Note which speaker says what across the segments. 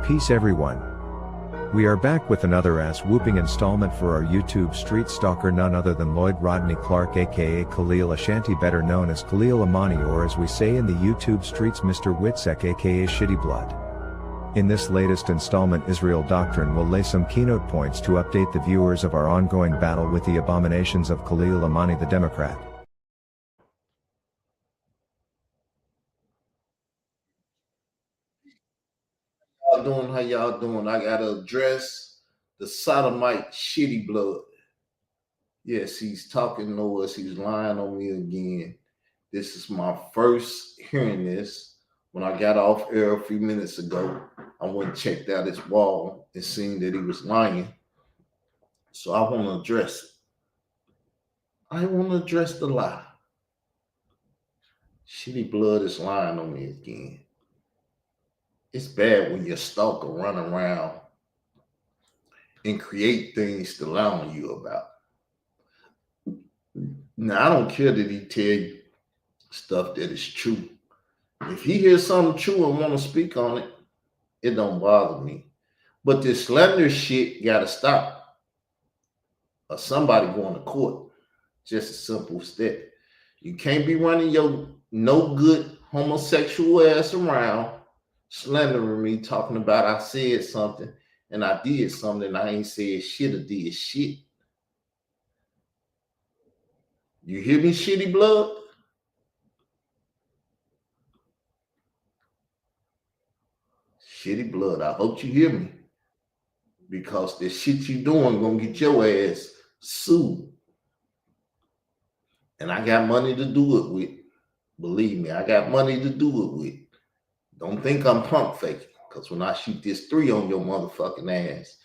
Speaker 1: Peace everyone. We are back with another ass-whooping installment for our YouTube street stalker, none other than Lloyd Rodney Clark aka Khalil Ashanti, better known as Khalil Amani, or as we say in the YouTube streets, Mr. Witsek aka Shitty Blood. In this latest installment, Israel Doctrine will lay some keynote points to update the viewers of our ongoing battle with the abominations of Khalil Amani the Democrat.
Speaker 2: How y'all doing? I gotta address the sodomite Shitty Blood. Yes, he's talking to us. He's lying on me again. This is my first hearing this. When I got off air a few minutes ago, I went and checked out his wall and seen that he was lying. So I want to address it. I want to address the lie. Shitty Blood is lying on me again. It's bad when your stalker run around and create things to lie on you about. Now, I don't care that he tell you stuff that is true. If he hears something true and want to speak on it, it don't bother me. But this slander shit got to stop. Or somebody going to court. Just as simple as that. You can't be running your no good homosexual ass around slandering me, talking about I said something and I did something and I ain't said shit or did shit. You hear me, Shitty Blood? Shitty Blood, I hope you hear me. Because the shit you doing gonna get your ass sued. And I got money to do it with. Believe me, I got money to do it with. Don't think I'm pump faking, because when I shoot this 3 on your motherfucking ass,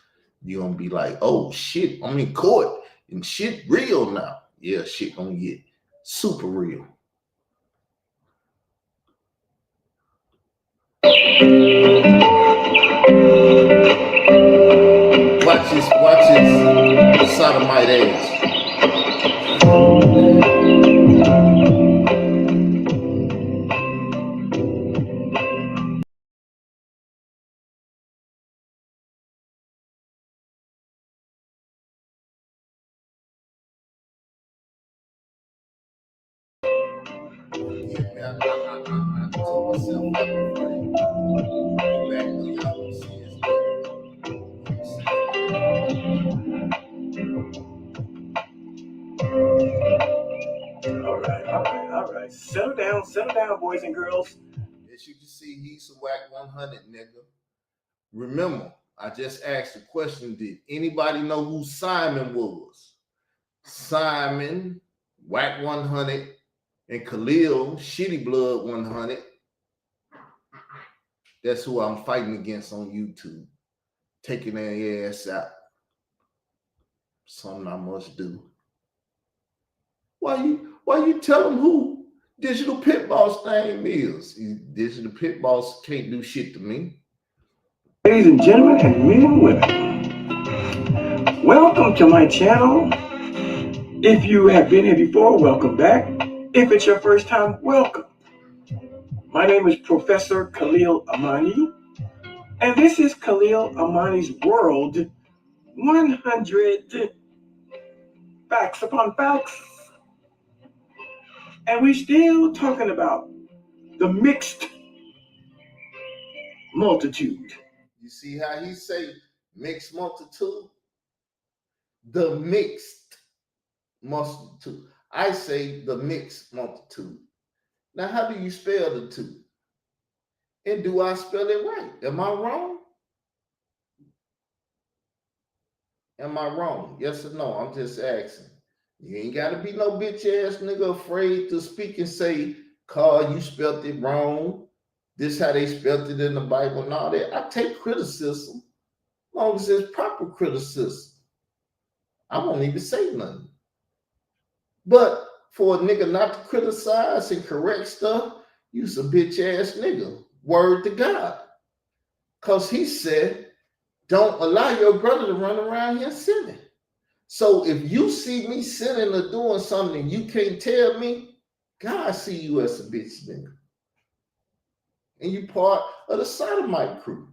Speaker 2: you're going to be like, oh, shit, I'm in court, and shit real now. Yeah, shit going to get super real. Watch this sodomite ass.
Speaker 3: All right. Settle down, boys and girls.
Speaker 2: As you can see, he's a whack 100, nigga. Remember, I just asked a question. Did anybody know who Simon was? Simon, whack 100, and Khalil, Shitty Blood 100. That's who I'm fighting against on YouTube. Taking their ass out. Something I must do. Why you tell them who Digital Pit Boss name is? Digital Pit Boss can't do shit to me.
Speaker 3: Ladies and gentlemen and men and women, welcome to my channel. If you have been here before, welcome back. If it's your first time, welcome. My name is Professor Khalil Amani, and this is Khalil Amani's World 100 Facts Upon Facts. And we're still talking about the mixed multitude.
Speaker 2: You see how he say mixed multitude? The mixed multitude. I say the mixed multitude. Now, how do you spell the two? And do I spell it right? Am I wrong? Am I wrong? Yes or no? I'm just asking. You ain't got to be no bitch ass nigga afraid to speak and say, Carl, you spelled it wrong. This how they spelled it in the Bible and all that. I take criticism as long as it's proper criticism. I won't even say nothing. But for a nigga not to criticize and correct stuff, you's a bitch ass nigga. Word to God. Because he said, don't allow your brother to run around here sinning. So if you see me sinning or doing something you can't tell me, God see you as a bitch nigga. And you part of the sodomite crew.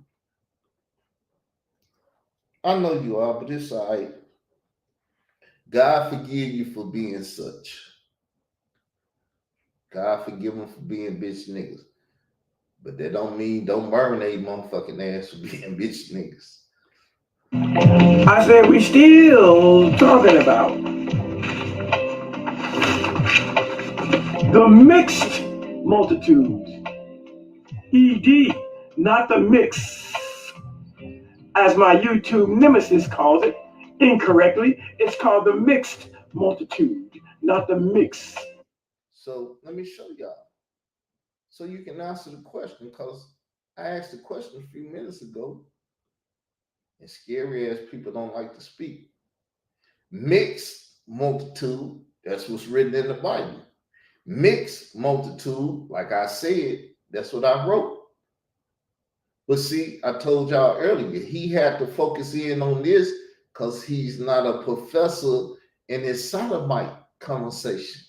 Speaker 2: I know you are, but it's all right. God forgive you for being such. God forgive them for being bitch niggas. But that don't mean don't burn they motherfucking ass for being bitch niggas.
Speaker 3: I said we still talking about the mixed multitude. ED, not the mix, as my YouTube nemesis calls it incorrectly. It's called the mixed multitude, not the mix.
Speaker 2: So let me show y'all. So you can answer the question, because I asked the question a few minutes ago, and scary ass people don't like to speak. Mixed multitude, that's what's written in the Bible. Mixed multitude, like I said, that's what I wrote. But see, I told y'all earlier, he had to focus in on this because he's not a professor in his sodomite conversation.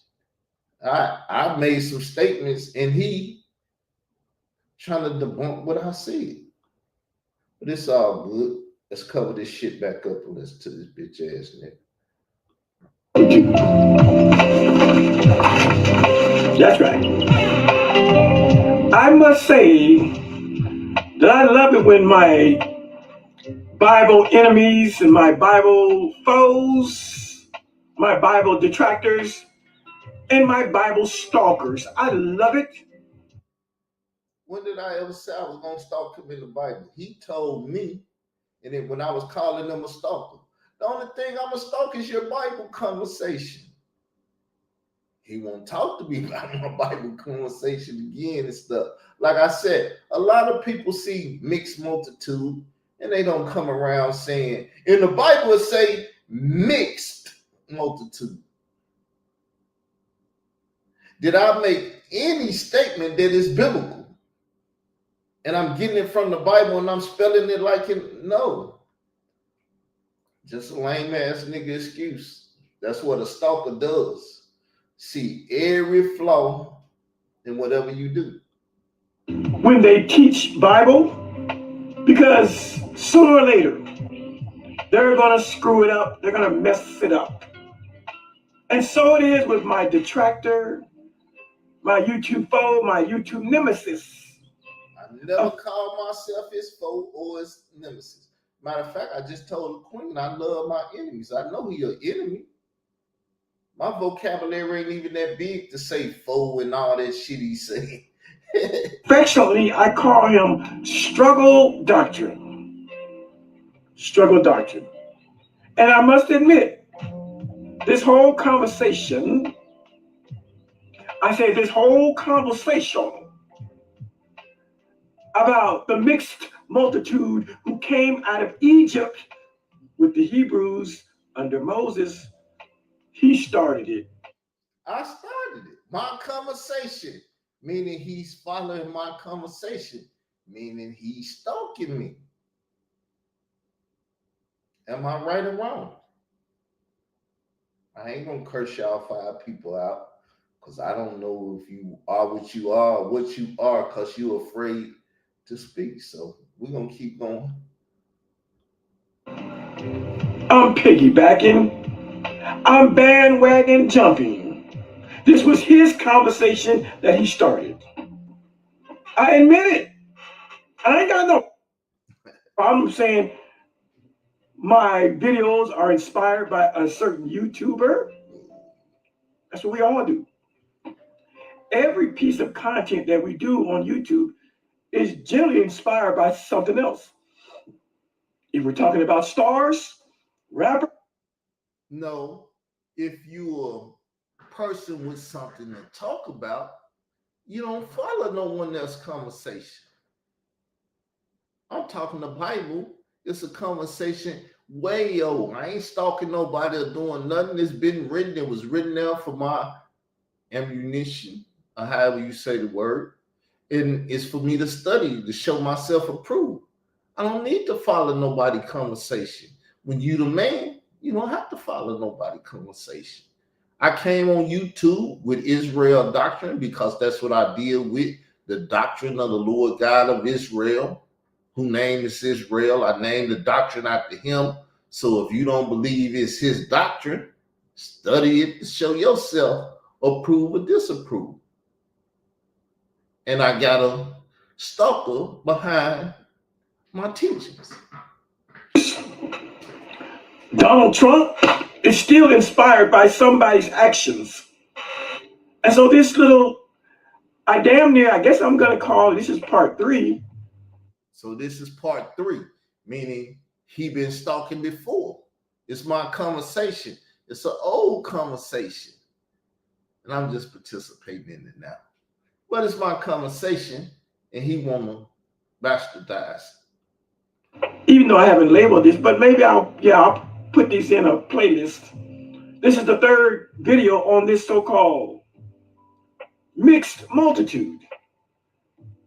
Speaker 2: I made some statements and he trying to debunk what I said. But it's all good. Let's cover this shit back up and listen to this bitch ass nigga.
Speaker 3: That's right. I must say that I love it when my Bible enemies and my Bible foes, my Bible detractors, and my Bible stalkers, I love it.
Speaker 2: When did I ever say I was going to stalk him in the Bible? He told me, and then when I was calling him a stalker, the only thing I'm a stalk is your Bible conversation. He won't talk to me about my Bible conversation again and stuff. Like I said, a lot of people see mixed multitude and they don't come around saying, in the Bible it say mixed multitude. Did I make any statement that is biblical? And I'm getting it from the Bible and I'm spelling it like it? No. Just a lame ass nigga excuse. That's what a stalker does. See every flaw in whatever you do.
Speaker 3: When they teach Bible, because sooner or later, they're going to screw it up. They're going to mess it up. And so it is with my detractor, my YouTube foe, my YouTube nemesis.
Speaker 2: I never call myself his foe or his nemesis. Matter of fact, I just told the queen I love my enemies. I know he an enemy. My vocabulary ain't even that big to say foe and all that shit he's saying.
Speaker 3: Affectionately, I call him Struggle Doctrine. Struggle Doctrine. And I must admit, this whole conversation, about the mixed multitude who came out of Egypt with the Hebrews under Moses, he started it.
Speaker 2: I started it. My conversation, meaning he's following my conversation, meaning he's stalking me. Am I right or wrong? I ain't gonna curse y'all 5 people out because I don't know if you are what you are, because you're afraid to speak. So we're gonna keep going.
Speaker 3: I'm piggybacking. I'm bandwagon jumping. This was his conversation that he started. I admit it. I ain't got no problem saying my videos are inspired by a certain YouTuber. That's what we all do. Every piece of content that we do on YouTube is generally inspired by something else. If we're talking about stars, rapper.
Speaker 2: No, if you're a person with something to talk about, you don't follow no one else's conversation. I'm talking the Bible. It's a conversation way old. I ain't stalking nobody or doing nothing that's been written. It was written there for my ammunition, or however you say the word. And it's for me to study, to show myself approved. I don't need to follow nobody conversation. When you the man, you don't have to follow nobody conversation. I came on YouTube with Israel doctrine because that's what I deal with, the doctrine of the Lord God of Israel. whose name is Israel. I named the doctrine after him. So if you don't believe it's his doctrine, study it to show yourself, approve or disapprove. And I got a stalker behind my teachings.
Speaker 3: Donald Trump is still inspired by somebody's actions. And so this little, I guess I'm going to call, this is part 3.
Speaker 2: So this is part 3, meaning he been stalking before. It's my conversation. It's an old conversation. And I'm just participating in it now. But it's my conversation, and he want to bastardize.
Speaker 3: Even though I haven't labeled this, but maybe I'll put these in a playlist. This is the 3rd video on this so-called mixed multitude.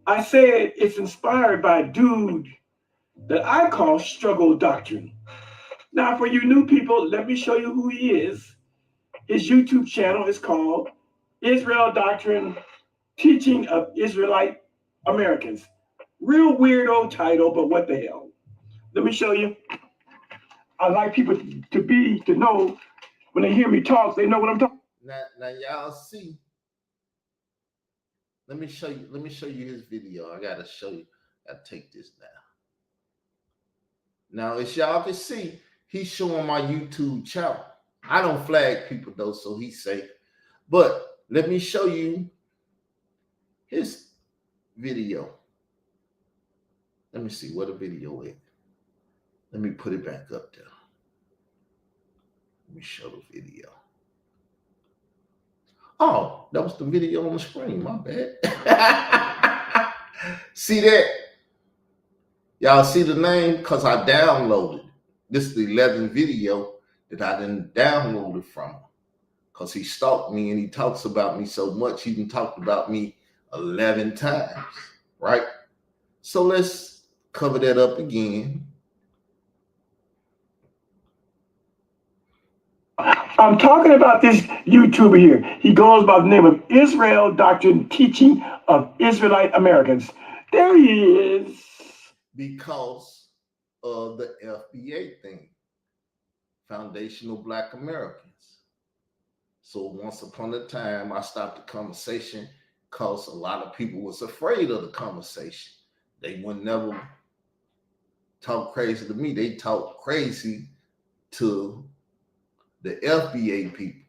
Speaker 3: I said it's inspired by a dude that I call Struggle Doctrine. Now, for you new people, let me show you who he is. His YouTube channel is called Israel Doctrine, Teaching of Israelite Americans. Real weirdo title, but what the hell? Let me show you. I like people to know when they hear me talk, they know what I'm talking.
Speaker 2: Now y'all see. Let me show you his video. I gotta show you. I gotta take this down. Now, as y'all can see, he's showing my YouTube channel. I don't flag people though, so he's safe. But let me show you his video. Let me see what the video is. Let me put it back up there. Let me show the video. Oh, that was the video on the screen. My bad. See that? Y'all see the name? Because I downloaded. This is the 11th video that I didn't download it from. Because he stalked me and he talks about me so much, he even talked about me 11 times. Right? So let's cover that up again.
Speaker 3: I'm talking about this YouTuber here. He goes by the name of Israel Doctrine, Teaching of Israelite Americans. There he is.
Speaker 2: Because of the FBA thing, Foundational Black Americans. So once upon a time, I stopped the conversation because a lot of people was afraid of the conversation. They would never talk crazy to me. They talk crazy to the FBA people,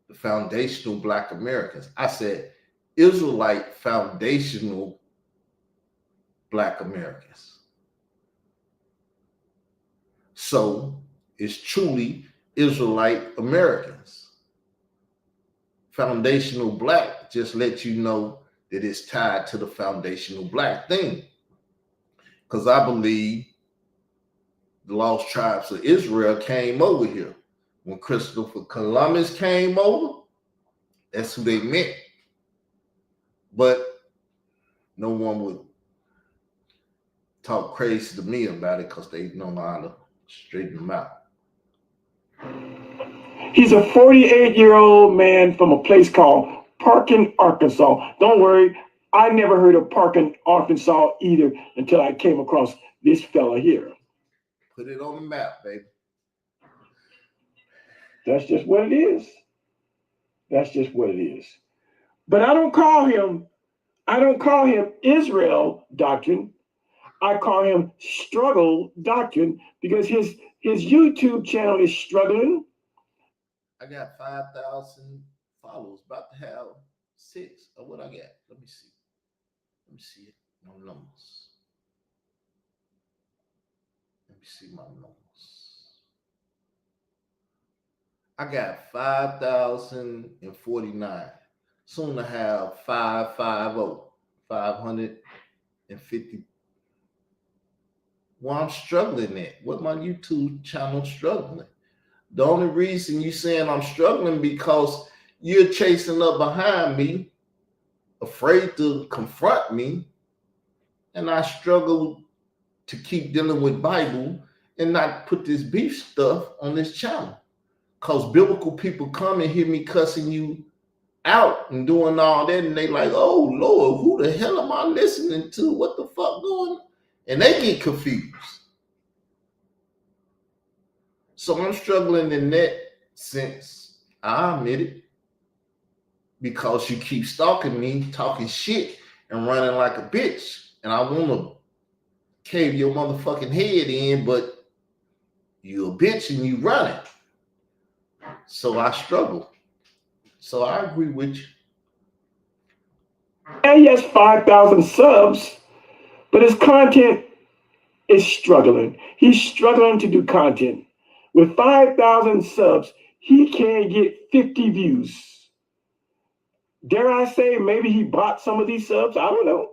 Speaker 2: the Foundational Black Americans. I said Israelite Foundational Black Americans. So it's truly Israelite Americans. Foundational Black just let you know that it's tied to the Foundational Black thing. Because I believe the lost tribes of Israel came over here. When Christopher Columbus came over, that's who they meant. But no one would talk crazy to me about it because they know how to straighten them out.
Speaker 3: He's a 48-year-old man from a place called Parkin, Arkansas. Don't worry, I never heard of Parkin, Arkansas either until I came across this fella here.
Speaker 2: Put it on the map, baby.
Speaker 3: That's just what it is. That's just what it is. But I don't call him Israel Doctrine. I call him Struggle Doctrine because his YouTube channel is struggling.
Speaker 2: I got 5,000 followers, about to have 6. Or what I got? Let me see. Let me see it. My numbers. Let me see my numbers. I got 5,049. Soon to have 550. Well, I'm struggling at. What my YouTube channel struggling? The only reason you saying I'm struggling because you're chasing up behind me, afraid to confront me, and I struggle to keep dealing with Bible and not put this beef stuff on this channel. Because biblical people come and hear me cussing you out and doing all that, and they like, oh Lord, who the hell am I listening to? What the fuck going on? And they get confused. So I'm struggling in that sense. I admit it. Because you keep stalking me, talking shit, and running like a bitch. And I want to cave your motherfucking head in, but you a bitch and you running. So I struggle. So I agree with you.
Speaker 3: And he has 5,000 subs, but his content is struggling. He's struggling to do content. With 5,000 subs, he can't get 50 views. Dare I say, maybe he bought some of these subs? I don't know.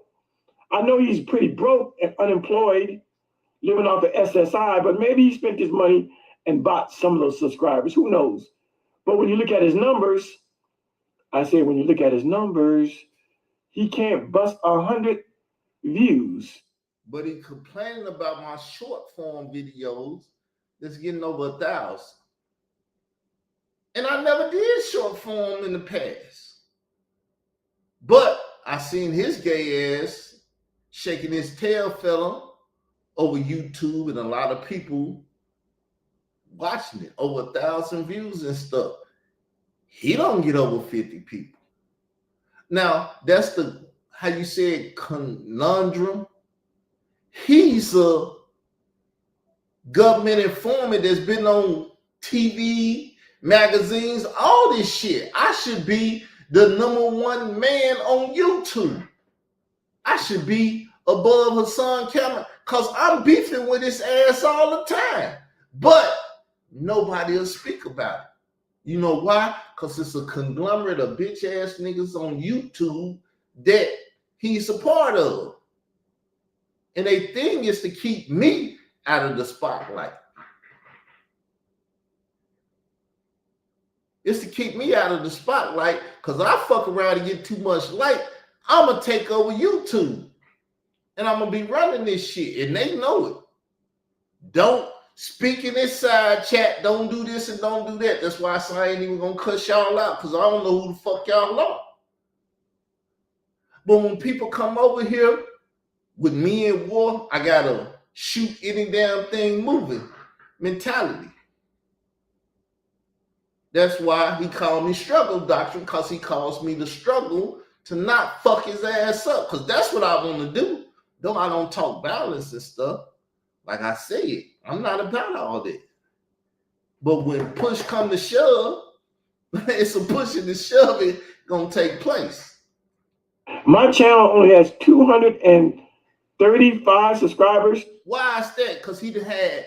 Speaker 3: I know he's pretty broke and unemployed, living off of SSI, but maybe he spent his money and bought some of those subscribers. Who knows? But when you look at his numbers, when you look at his numbers, he can't bust 100 views.
Speaker 2: But he complaining about my short form videos that's getting over 1,000. And I never did short form in the past. But I seen his gay ass shaking his tail fella over YouTube, and a lot of people watching it, over 1,000 views and stuff. He don't get over 50 people. Now, that's the, how you say it, conundrum. He's a government informant that's been on TV, magazines, all this shit. I should be the #1 man on YouTube. I should be above Hassan Cameron because I'm beefing with his ass all the time. But nobody will speak about it. You know why? Because it's a conglomerate of bitch ass niggas on YouTube that he's a part of. And their thing is to keep me out of the spotlight. It's to keep me out of the spotlight because I fuck around and get too much light. I'm going to take over YouTube. And I'm going to be running this shit. And they know it. Don't speak in this side chat. Don't do this and don't do that. That's why I say I ain't even going to cuss y'all out because I don't know who the fuck y'all are. But when people come over here with me in war, I got to shoot any damn thing moving mentality. That's why he called me struggle doctrine, because he calls me to struggle to not fuck his ass up, because that's what I want to do. Though I don't talk balance and stuff, like I said, I'm not about all that. But when push come to shove, it's a push and the shove it gonna take place.
Speaker 3: My channel only has 235 subscribers.
Speaker 2: Why is that? Because he had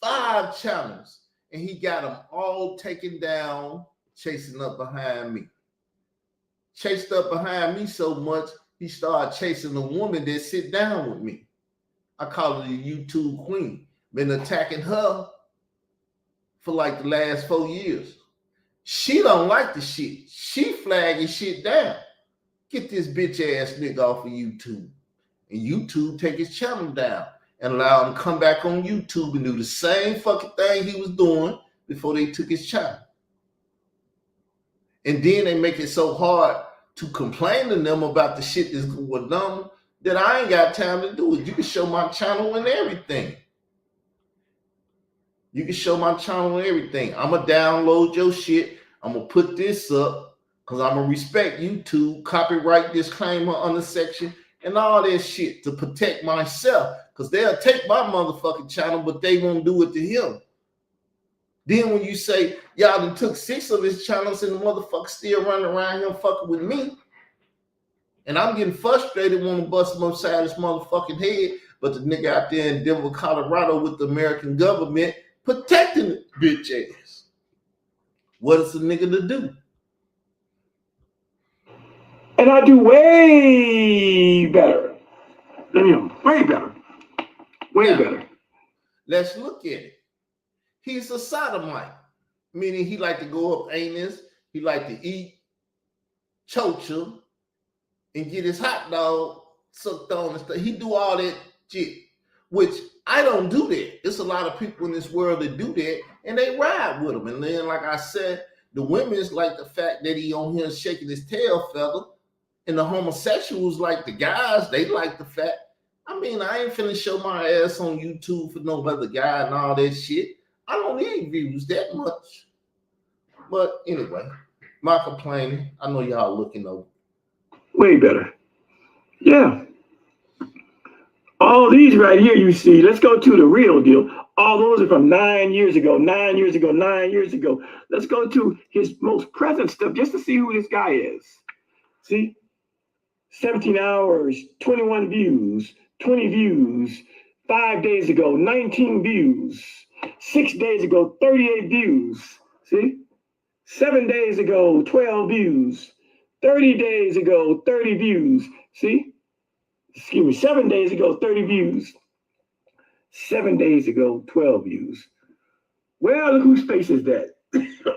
Speaker 2: 5 channels and he got them all taken down, chasing up behind me. Chased up behind me so much, he started chasing a woman that sit down with me. I call her the YouTube queen. Been attacking her for like the last 4 years. She don't like the shit. She flagging shit down. Get this bitch ass nigga off of YouTube. And YouTube take his channel down and allow him to come back on YouTube and do the same fucking thing he was doing before they took his channel. And then they make it so hard to complain to them about the shit that's going on that I ain't got time to do it. You can show my channel and everything. You can show my channel and everything. I'm going to download your shit. I'm going to put this up because I'm going to respect YouTube, copyright disclaimer under section, and all that shit to protect myself, because they'll take my motherfucking channel, but they won't do it to him. Then when you say, y'all done took 6 of his channels and the motherfucker still running around here fucking with me, and I'm getting frustrated, want to bust him upside his motherfucking head, but the nigga out there in Denver, Colorado with the American government protecting the bitch ass. What is the nigga to do?
Speaker 3: And I do way better than him. Way better. Way better.
Speaker 2: Let's look at it. He's a sodomite, meaning he like to go up anus, he like to eat, chocha, and get his hot dog sucked on and stuff. He do all that shit, which I don't do that. There's a lot of people in this world that do that, and they ride with him. And then, like I said, the women's like the fact that he on here shaking his tail feather, and the homosexuals like the guys, they like the fact I mean, I ain't finna show my ass on YouTube for no other guy and all that shit. I don't need views that much. But anyway, my complaining. I know y'all looking over.
Speaker 3: Way better. Yeah. All these right here you see, let's go to the real deal. All those are from 9 years ago, 9 years ago, 9 years ago. Let's go to his most present stuff just to see who this guy is. See? 17 hours, 21 views, 20 views, 5 days ago, 19 views, 6 days ago, 38 views. See? 7 days ago, 12 views, 30 days ago, 30 views. See? Excuse me, 7 days ago, 30 views. 7 days ago, 12 views. Well, look whose face is that?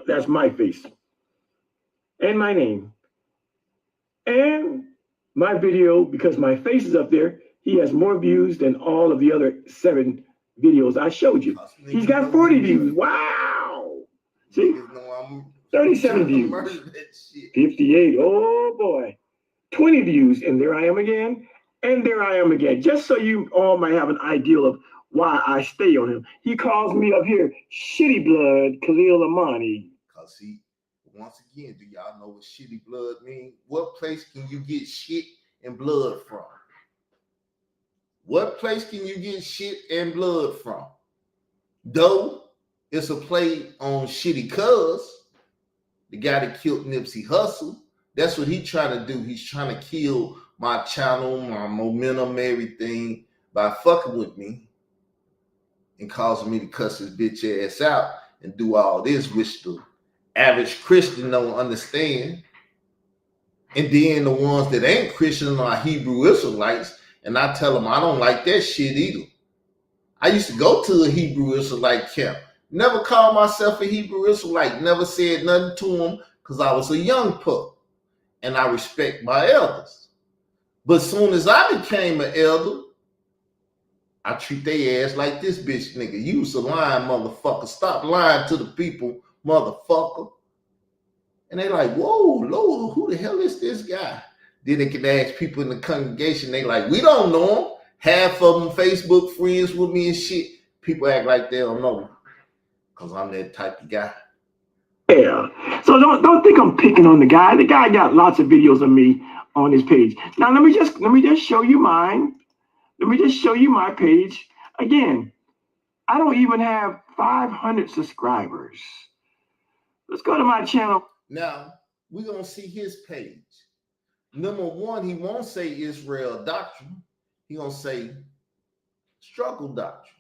Speaker 3: That's my face. And my name. And my video, because my face is up there, he has more views than all of the other 7 videos I showed you. He's got 40 views. Wow. See? 37 views. 58. Oh, boy. 20 views. And there I am again. And there I am again. Just so you all might have an idea of why I stay on him. He calls me up here Shitty Blood Khalil Amani.
Speaker 2: Because see, once again, do y'all know what shitty blood means? What place can you get shit and blood from? What place can you get shit and blood from? Though it's a play on Shitty Cuz, the guy that killed Nipsey Hussle. That's what he's trying to do. He's trying to kill my channel, my momentum, everything by fucking with me and causing me to cuss his bitch ass out and do all this, which the average Christian don't understand. And then the ones that ain't Christian are Hebrew Israelites, and I tell them I don't like that shit either. I used to go to a Hebrew Israelite camp. Never called myself a Hebrew Israelite. Never said nothing to them because I was a young pup, and I respect my elders. But as soon as I became an elder, I treat their ass like this bitch nigga. You was a lying motherfucker. Stop lying to the people, motherfucker. And they like, whoa, Lord, who the hell is this guy? Then they can ask people in the congregation. They like, we don't know him. Half of them Facebook friends with me and shit. People act like they don't know me because I'm that type of guy.
Speaker 3: Yeah. So don't think I'm picking on the guy. The guy got lots of videos of me on his page. Now let me just show you mine. Let me just show you my page. Again, I don't even have 500 subscribers. Let's go to my channel.
Speaker 2: Now, we're going to see his page. Number one, he won't say Israel doctrine. He going to say struggle doctrine.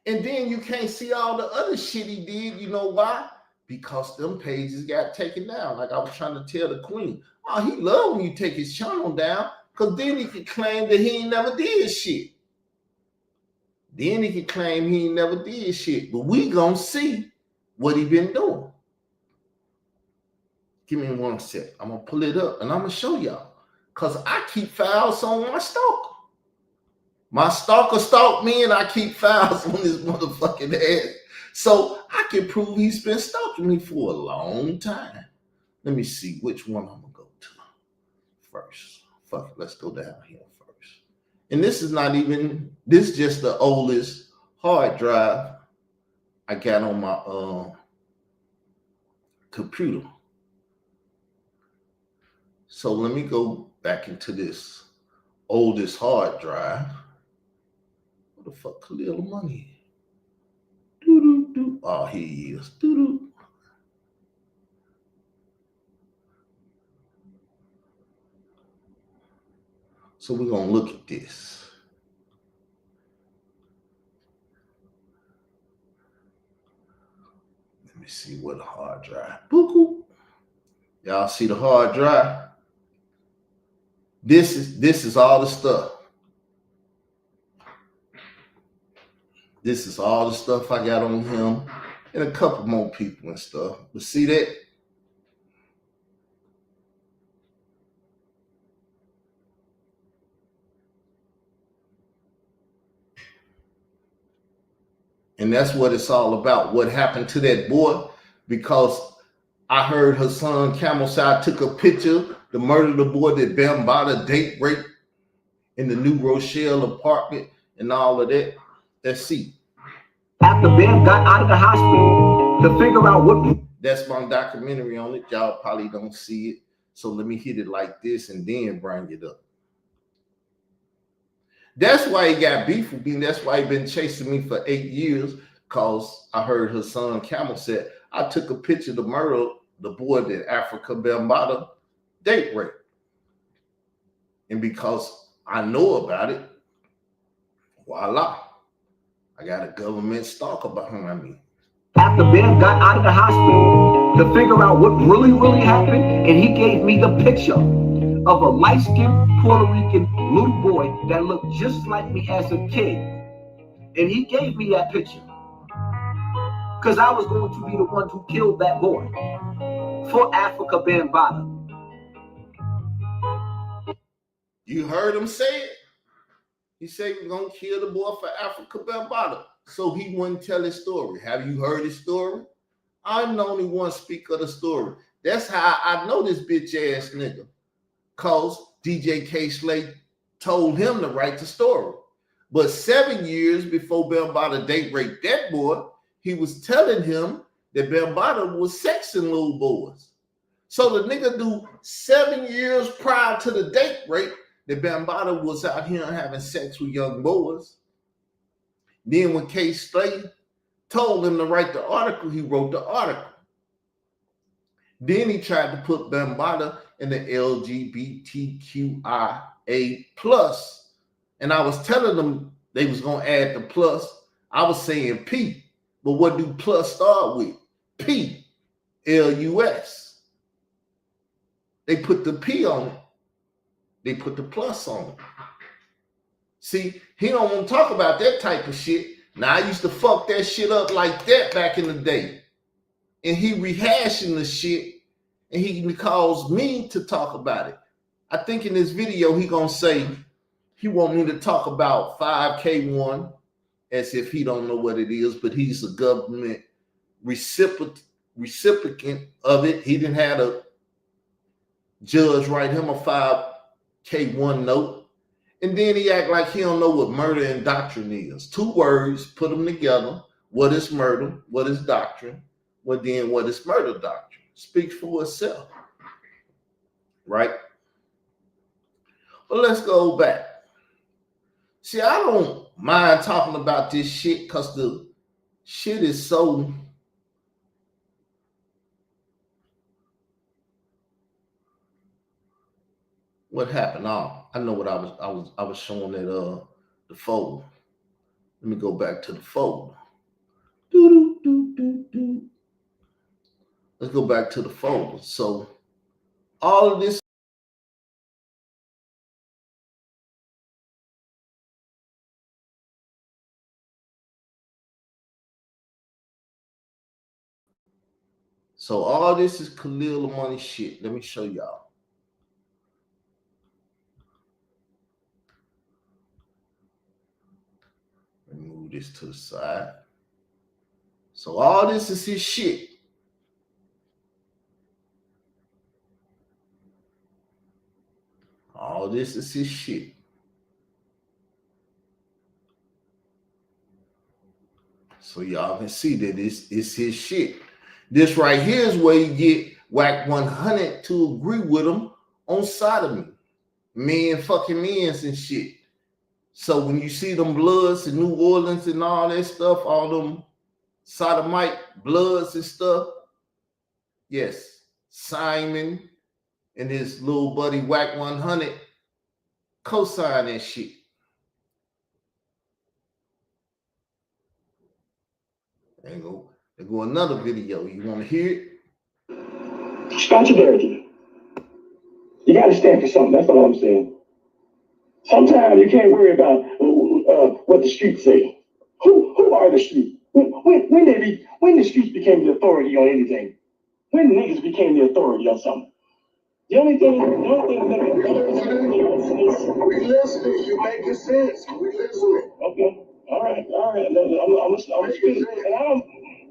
Speaker 2: And then you can't see all the other shit he did. You know why? Because them pages got taken down. Like I was trying to tell the queen. Oh, he love when you take his channel down, because then he could claim that he ain't never did shit. Then he could claim he ain't never did shit. But we gonna see what he been doing. Give me 1 sec. I'm gonna pull it up and I'm gonna show y'all. Because I keep files on my stalker. My stalker stalked me and I keep files on his motherfucking ass. So I can prove he's been stalking me for a long time. Let me see which one I'm gonna go to first. Fuck it, let's go down here first. And this is not even, this is just the oldest hard drive I got on my computer. So let me go back into this oldest hard drive. What the fuck, Khalil Money? Doo-doo-doo. Oh, here he is. Doo-doo. So we're going to look at this. Let me see what hard drive. Boo-hoo. Y'all see the hard drive? This is all the stuff. This is all the stuff I got on him and a couple more people and stuff. But see that? And that's what it's all about. What happened to that boy? Because I heard Hassan Camelside took a picture to murder the boy that Bambada date rape in the New Rochelle apartment and all of that. Let's see.
Speaker 3: After Ben got out of the hospital to figure out what.
Speaker 2: That's my documentary on it. Y'all probably don't see it. So let me hit it like this and then bring it up. That's why he got beef with me. That's why he been chasing me for 8 years. Cause I heard her son Camel said, I took a picture to murder the boy that Africa Bambaataa date rape. And because I know about it, voila, I got a government stalker behind me.
Speaker 3: After Ben got out of the hospital to figure out what really happened, and he gave me the picture of a light-skinned Puerto Rican little boy that looked just like me as a kid. And he gave me that picture because I was going to be the one who killed that boy for Africa Bambaataa.
Speaker 2: You heard him say it? He said he was going to kill the boy for Africa Bambaataa so he wouldn't tell his story. Have you heard his story? I'm the only one speak of the story. That's how I know this bitch ass nigga. Cause DJ K. Slate told him to write the story. But 7 years before Bambaataa date raped that boy, he was telling him that Bambaataa was sexing little boys. So the nigga do 7 years prior to the date rape that Bambaataa was out here having sex with young boys. Then when K. Slate told him to write the article, he wrote the article. Then he tried to put Bambaataa in the LGBTQIA plus. And I was telling them they was going to add the plus. I was saying P. But what do plus start with? P. L-U-S. They put the P on it. They put the plus on it. See, he don't want to talk about that type of shit. Now, I used to fuck that shit up like that back in the day. And he rehashing the shit. And he calls me to talk about it. I think in this video, he going to say he want me to talk about 5K1 as if he don't know what it is, but he's a government recipient of it. He didn't have a judge write him a 5K1 note. And then he act like he don't know what murder and doctrine is. 2 words, put them together. What is murder? What is doctrine? Well, then what is murder doctrine? Speaks for itself. Right? But let's go back. See, I don't mind talking about this shit because the shit is so what happened. Oh, I know what I was showing at the fold. Let me go back to the fold. Let's go back to the folder. So all of this. So all this is Khalil Money shit. Let me show y'all. Let me move this to the side. So all this is his shit. All this is his shit. So y'all can see that it's his shit. This right here is where you get Whack 100 to agree with him on sodomy. Men fucking men's and shit. So when you see them bloods in New Orleans and all that stuff, all them sodomite bloods and stuff, yes, Simon and his little buddy Whack 100 co-sign that shit. There go another video. You want to hear it?
Speaker 3: Responsibility. You got to stand for something. That's all I'm saying. Sometimes you can't worry about what the streets say. Who are the streets? When the streets became the authority on anything? When niggas became the authority on something? The only thing that
Speaker 4: we listening. You making sense. We listening.
Speaker 3: Okay. All right. I'm speaking,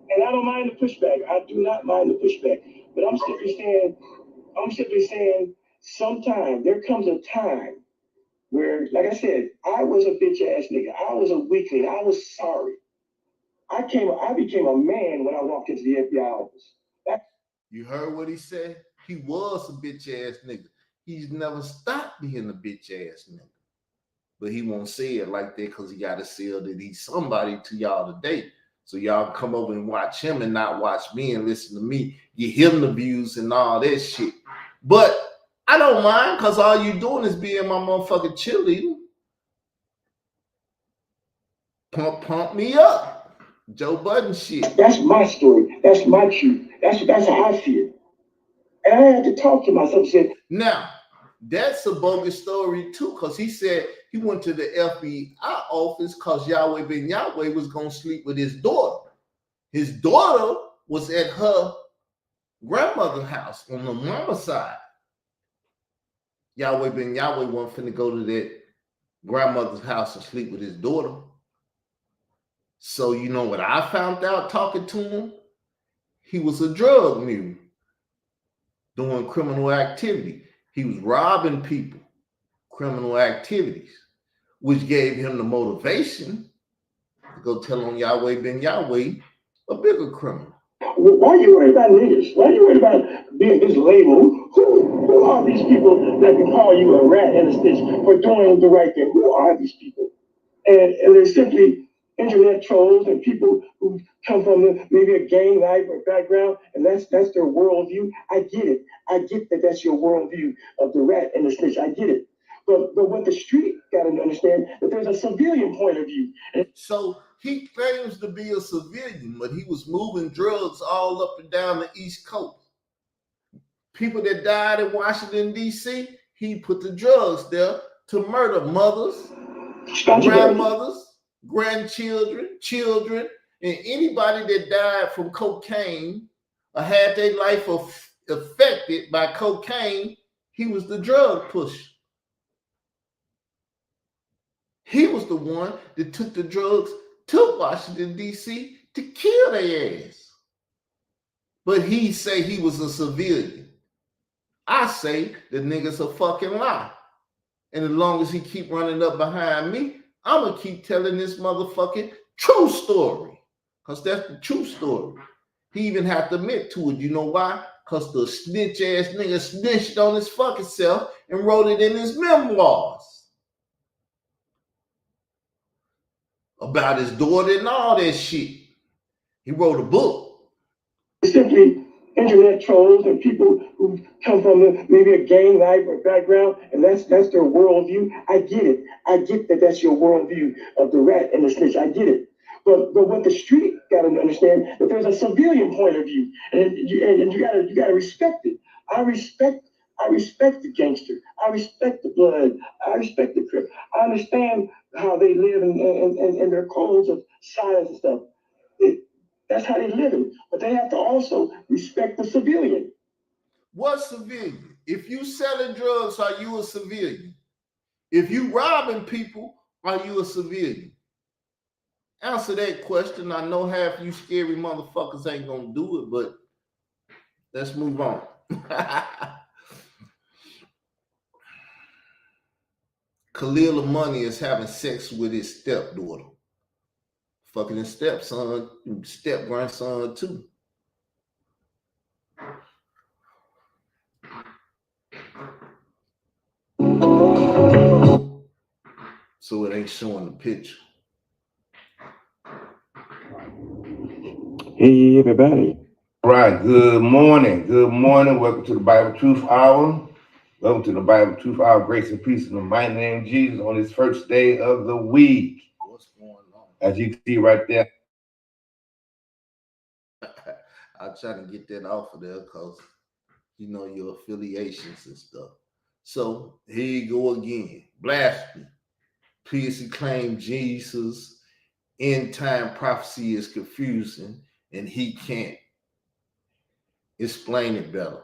Speaker 3: and I don't mind the pushback. I do not mind the pushback. But I'm simply saying, sometimes there comes a time where, like I said, I was a bitch ass nigga. I was a weakling. I was sorry. I became a man when I walked into the FBI office.
Speaker 2: You heard what he said? He was a bitch ass nigga. He's never stopped being a bitch ass nigga. But he won't say it like that because he got to sell that he's somebody to y'all today. So y'all come over and watch him and not watch me and listen to me, get him the views and all that shit. But I don't mind because all you doing is being my motherfucking cheerleader. Pump me up. Joe Budden shit.
Speaker 3: That's my story. That's my truth. That's how I feel. And I had to talk to myself and say,
Speaker 2: now, that's a bogus story too, because he said he went to the FBI office because Yahweh Ben Yahweh was going to sleep with his daughter. His daughter was at her grandmother's house on the mama side. Yahweh Ben Yahweh wasn't finna go to that grandmother's house and sleep with his daughter. So you know what I found out talking to him? He was a drug mule doing criminal activity. He was robbing people, criminal activities, which gave him the motivation to go tell on Yahweh Ben Yahweh, a bigger criminal.
Speaker 3: Why are you worried about niggas? Why are you worried about being this label? Who are these people that can call you a rat and a snitch for doing the right thing? Who are these people? And they're simply internet trolls and people who come from maybe a gang life or background, and that's their worldview. I get it. I get that that's your worldview of the rat and the snitch. I get it. But what the street got to understand that there's a civilian point of view.
Speaker 2: So he claims to be a civilian, but he was moving drugs all up and down the East Coast. People that died in Washington, D.C., he put the drugs there to murder mothers, grandmothers, grandchildren, children, and anybody that died from cocaine or had their life affected by cocaine. He was the drug pusher. He was the one that took the drugs to Washington, D.C. to kill their ass. But he say he was a civilian. I say the nigga's a fucking lie. And as long as he keep running up behind me, I'm going to keep telling this motherfucking true story. Because that's the true story. He even have to admit to it. You know why? Because the snitch ass nigga snitched on his fucking self and wrote it in his memoirs about his daughter and all that shit. He wrote a book.
Speaker 3: Simply internet trolls and people who come from maybe a gang life or background, and that's their worldview. I get it. I get that that's your worldview of the rat and the snitch. I get it. But what the street got to understand that there's a civilian point of view, and you gotta respect it. I respect the gangster. I respect the blood. I respect the crip. I understand how they live and their codes of silence and stuff. That's how they live it. But they have to also respect the civilian.
Speaker 2: What civilian? If you selling drugs, are you a civilian? If you robbing people, are you a civilian? Answer that question. I know half you scary motherfuckers ain't gonna do it, but let's move on. Khalil Money is having sex with his stepdaughter. Fucking his stepson, step grandson too. So it ain't showing the picture.
Speaker 3: Hey, everybody.
Speaker 5: All right, good morning. Good morning. Welcome to the Bible Truth Hour. Welcome to the Bible Truth Hour. Grace and peace in the mighty name of Jesus on this first day of the week.
Speaker 2: What's going on?
Speaker 5: As you can see right there.
Speaker 2: I'm trying to get that off of there because you know your affiliations and stuff. So here you go again. Blasphemy. Previously claimed Jesus' end time prophecy is confusing and he can't explain it better.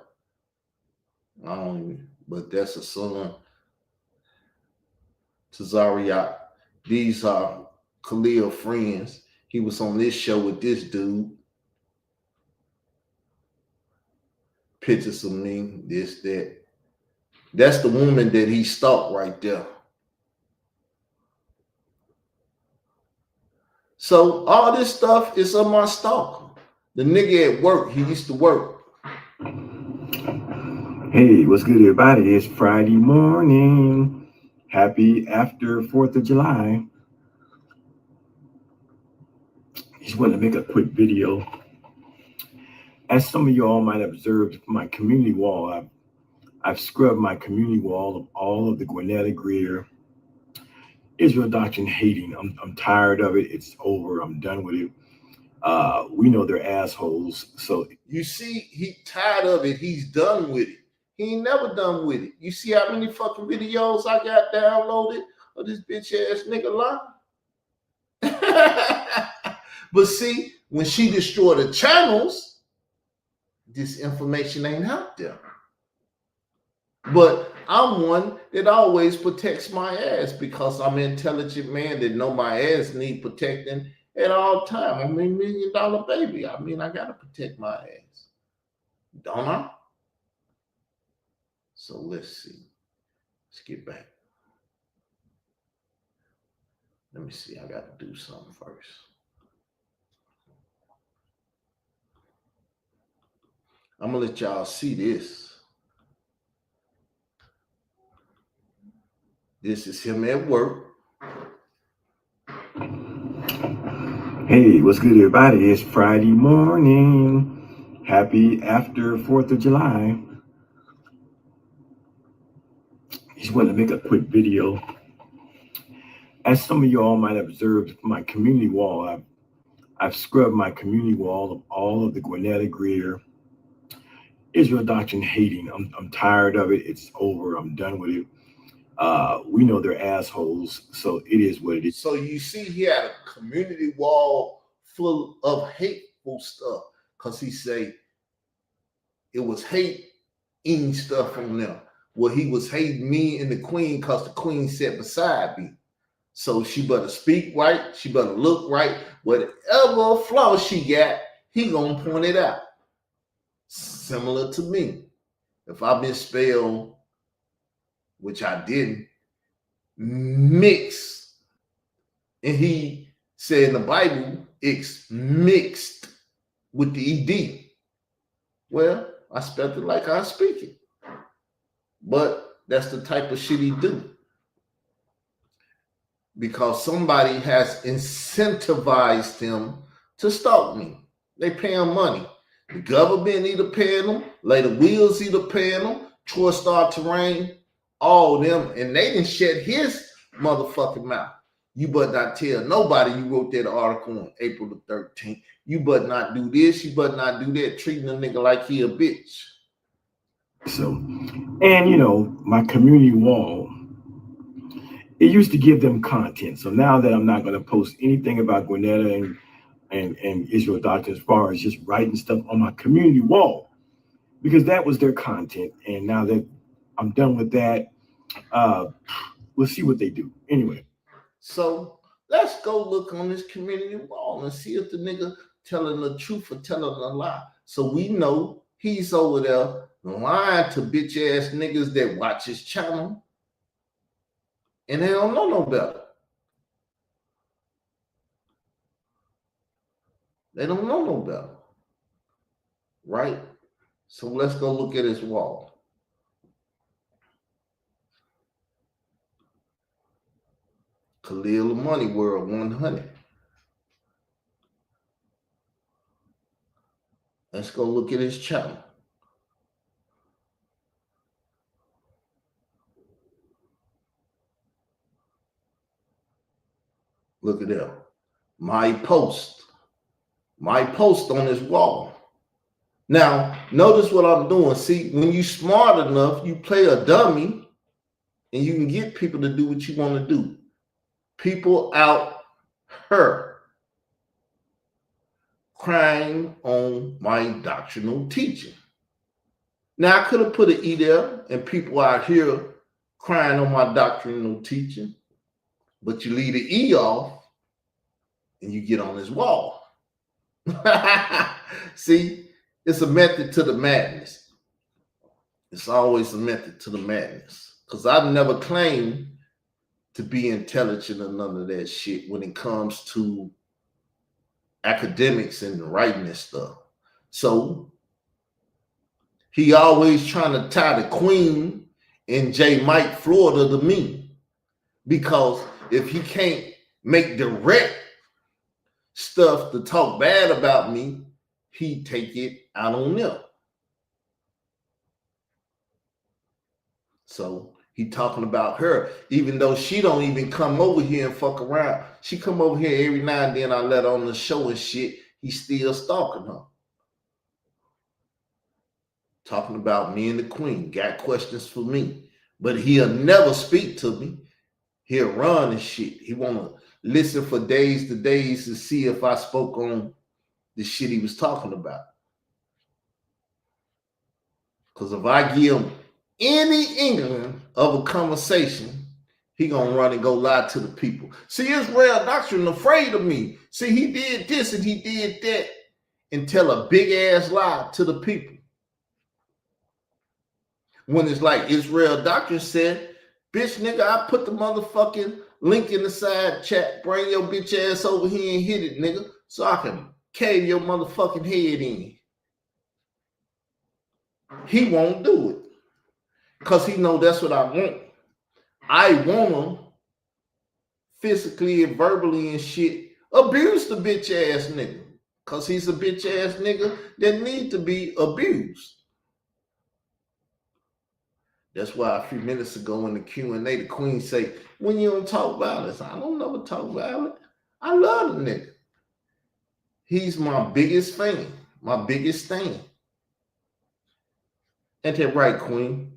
Speaker 2: But that's a son to Zariah. These are Khalil friends. He was on this show with this dude. Pictures of me, this, that. That's the woman that he stalked right there. So all this stuff is on my stalker. The nigga at work, he used to work.
Speaker 3: Hey, what's good, everybody? It's Friday morning. Happy after 4th of July. Just wanted to make a quick video. As some of you all might have observed, my community wall, I've scrubbed my community wall of all of the Gwinnett Greer Israel doctrine hating. I'm tired of it. It's over. I'm done with it. We know they're assholes. So
Speaker 2: you see, he tired of it. He's done with it. He ain't never done with it. You see how many fucking videos I got downloaded of this bitch ass nigga lie? But see, when she destroyed the channels, this information ain't out there. But I'm one that always protects my ass because I'm an intelligent man that know my ass need protecting at all time. I'm a $1 million baby. I mean, I gotta protect my ass, don't I? So let's see. Let's get back. Let me see. I got to do something first. I'm gonna let y'all see this. This is him at work.
Speaker 3: hey, what's good, everybody? It's Friday morning. Happy after 4th of July. Just wanted to make a quick video. As some of you all might have observed, my community wall, I've scrubbed my community wall of all of the Gwinnett Greer Israel doctrine hating. I'm tired of it. It's over. I'm done with it. We know they're assholes, so it is what it is.
Speaker 2: So you see, he had a community wall full of hateful stuff because he say it was hating stuff from them. Well, he was hating me and the queen because the queen sat beside me. So she better speak right. She better look right. Whatever flaw she got, he gonna point it out. Similar to me. If I misspelled, which I didn't, mix, and he said in the Bible, it's mixed with the ED. Well, I spelled it like I speak it. But that's the type of shit he do. Because somebody has incentivized him to stalk me. They pay him money. The government either paying them, Later Wheels either paying them, Troy Star Terrain, all of them, and they didn't shut his motherfucking mouth. You but not tell nobody you wrote that article on April the 13th. You but not do this, you but not do that, treating a nigga like he a bitch.
Speaker 3: So, and you know, my community wall, it used to give them content. So now that I'm not going to post anything about Gwinnett and Israel doctrine as far as just writing stuff on my community wall, because that was their content. And now that I'm done with that, we'll see what they do. Anyway.
Speaker 2: So let's go look on this community wall and see if the nigga telling the truth or telling a lie. So we know he's over there lying to bitch ass niggas that watch his channel and they don't know no better. They don't know no better. Right? So let's go look at his wall. Khalil the Money World 100. Let's go look at his channel. Look at that. My post on his wall. Now, notice what I'm doing. See, when you smart enough, you play a dummy and you can get people to do what you want to do. People out here crying on my doctrinal teaching. Now, I could have put an E there and people out here crying on my doctrinal teaching, but you leave the E off and you get on his wall. See, it's a method to the madness. It's always a method to the madness. Because I've never claimed to be intelligent or none of that shit when it comes to academics and writing and stuff. So he always trying to tie the Queen and J. Mike Florida to me, because if he can't make direct stuff to talk bad about me, he take it out on them. So he talking about her, even though she don't even come over here and fuck around. She come over here every now and then. I let her on the show and shit. He's still stalking her. Talking about me and the Queen. Got questions for me. But he'll never speak to me. He'll run and shit. He want to listen for days to see if I spoke on the shit he was talking about. Because if I give him any inkling of a conversation, he gonna run and go lie to the people. See, Israel Doctrine afraid of me. See, he did this and he did that, and tell a big ass lie to the people. When it's like Israel Doctrine said, bitch nigga, I put the motherfucking link in the side chat. Bring your bitch ass over here and hit it, nigga, so I can cave your motherfucking head in. He won't do it. Because he know that's what I want. I want him physically and verbally and shit abuse the bitch ass nigga. Because he's a bitch ass nigga that need to be abused. That's why a few minutes ago in the Q&A, the Queen say, when you don't talk violence, I don't never talk violent. I love the nigga. He's my biggest fan, my biggest thing. Ain't that right, Queen?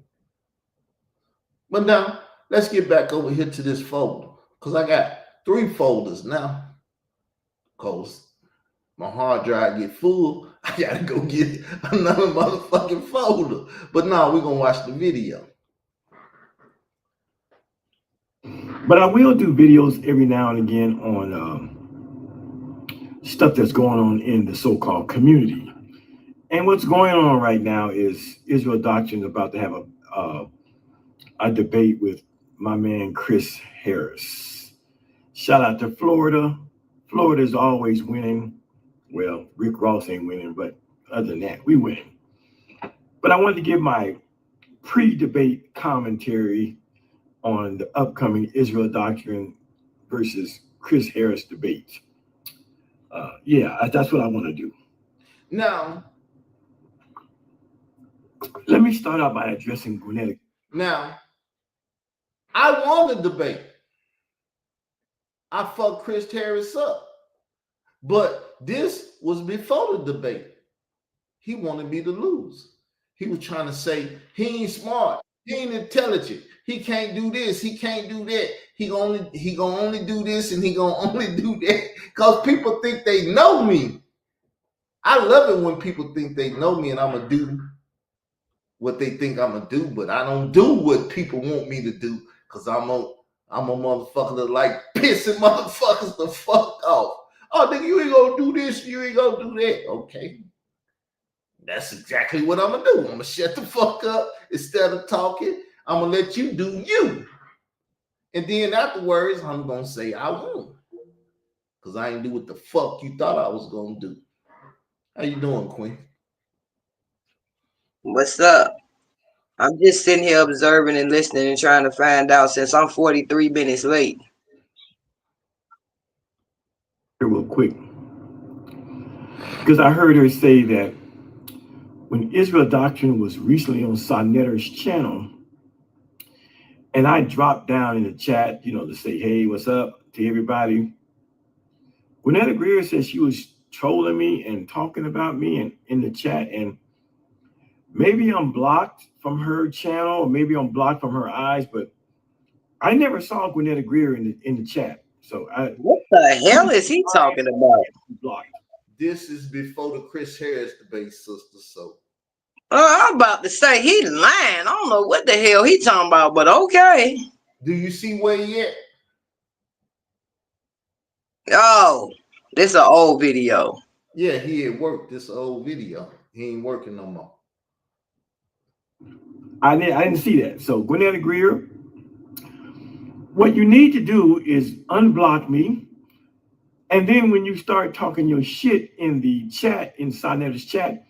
Speaker 2: But now, let's get back over here to this folder. Because I got 3 folders now. Because my hard drive get full. I got to go get another motherfucking folder. But now we're going to watch the video.
Speaker 3: But I will do videos every now and again on stuff that's going on in the so-called community. And what's going on right now is Israel Doctrine is about to have a debate with my man Chris Harris. Shout out to Florida. Florida's always winning. Well, Rick Ross ain't winning, but other than that, we win. But I wanted to give my pre-debate commentary on the upcoming Israel Doctrine versus Chris Harris debate. That's what I want to do.
Speaker 2: Now,
Speaker 3: let me start out by addressing Gwinnett.
Speaker 2: Now, I won the debate. I fucked Chris Harris up. But this was before the debate. He wanted me to lose. He was trying to say he ain't smart, he ain't intelligent, he can't do this, he can't do that, he gonna only do this and he gonna only do that. Because people think they know me. I love it when people think they know me and I'm gonna do what they think I'm gonna do, but I don't do what people want me to do, because I'm a motherfucker that like pissing motherfuckers the fuck off. Oh, nigga, you ain't gonna do this, you ain't gonna do that. Okay. That's exactly what I'm gonna do. I'm gonna shut the fuck up instead of talking. I'm gonna let you do you. And then afterwards, I'm gonna say I won. Because I ain't do what the fuck you thought I was gonna do. How you doing, Queen?
Speaker 6: What's up? I'm just sitting here observing and listening and trying to find out, since I'm 43 minutes late.
Speaker 3: Real quick, because I heard her say that when Israel Doctrine was recently on Sonetter's channel, and I dropped down in the chat, to say, hey, what's up to everybody. Gwinnett Greer said she was trolling me and talking about me in the chat, and maybe I'm blocked from her channel, or maybe I'm blocked from her eyes, but I never saw Gwinnett Greer in the chat. So
Speaker 6: what the hell is he talking about?
Speaker 3: Blocked.
Speaker 2: This is before the Chris Harris debate, sister. So
Speaker 6: I'm about to say he lying. I don't know what the hell he talking about, but okay.
Speaker 2: Do you see where he at?
Speaker 6: Oh, this is an old video.
Speaker 2: Yeah, he had worked this old video. He ain't working no more.
Speaker 3: I didn't see that. So Gwinnett Greer, what you need to do is unblock me, And then when you start talking your shit in the chat, in Soneta's chat,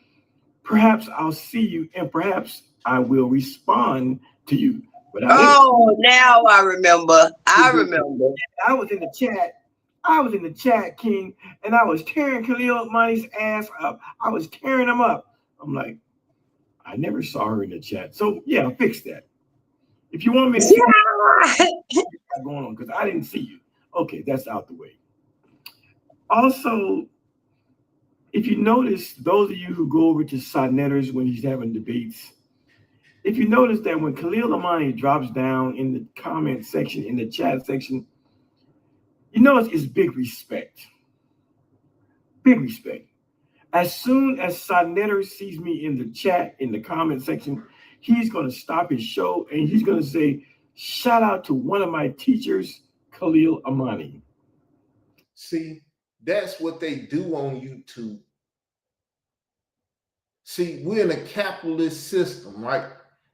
Speaker 3: perhaps I'll see you and perhaps I will respond to you. But
Speaker 6: now I remember. I remember.
Speaker 3: I was in the chat. I was in the chat, King, and I was tearing Khalil Money's ass up. I was tearing him up. I'm like, I never saw her in the chat. So yeah, fix that. If you want me to see what's going on, because I didn't see you. Okay, that's out the way. Also, if you notice, those of you who go over to Soneters when he's having debates, if you notice that when Khalil Amani drops down in the comment section, in the chat section, you notice it's big respect. Big respect. As soon as Soneter sees me in the chat, in the comment section, he's going to stop his show and he's going to say, shout out to one of my teachers, Khalil Amani.
Speaker 2: See, that's what they do on YouTube. See, we're in a capitalist system, right?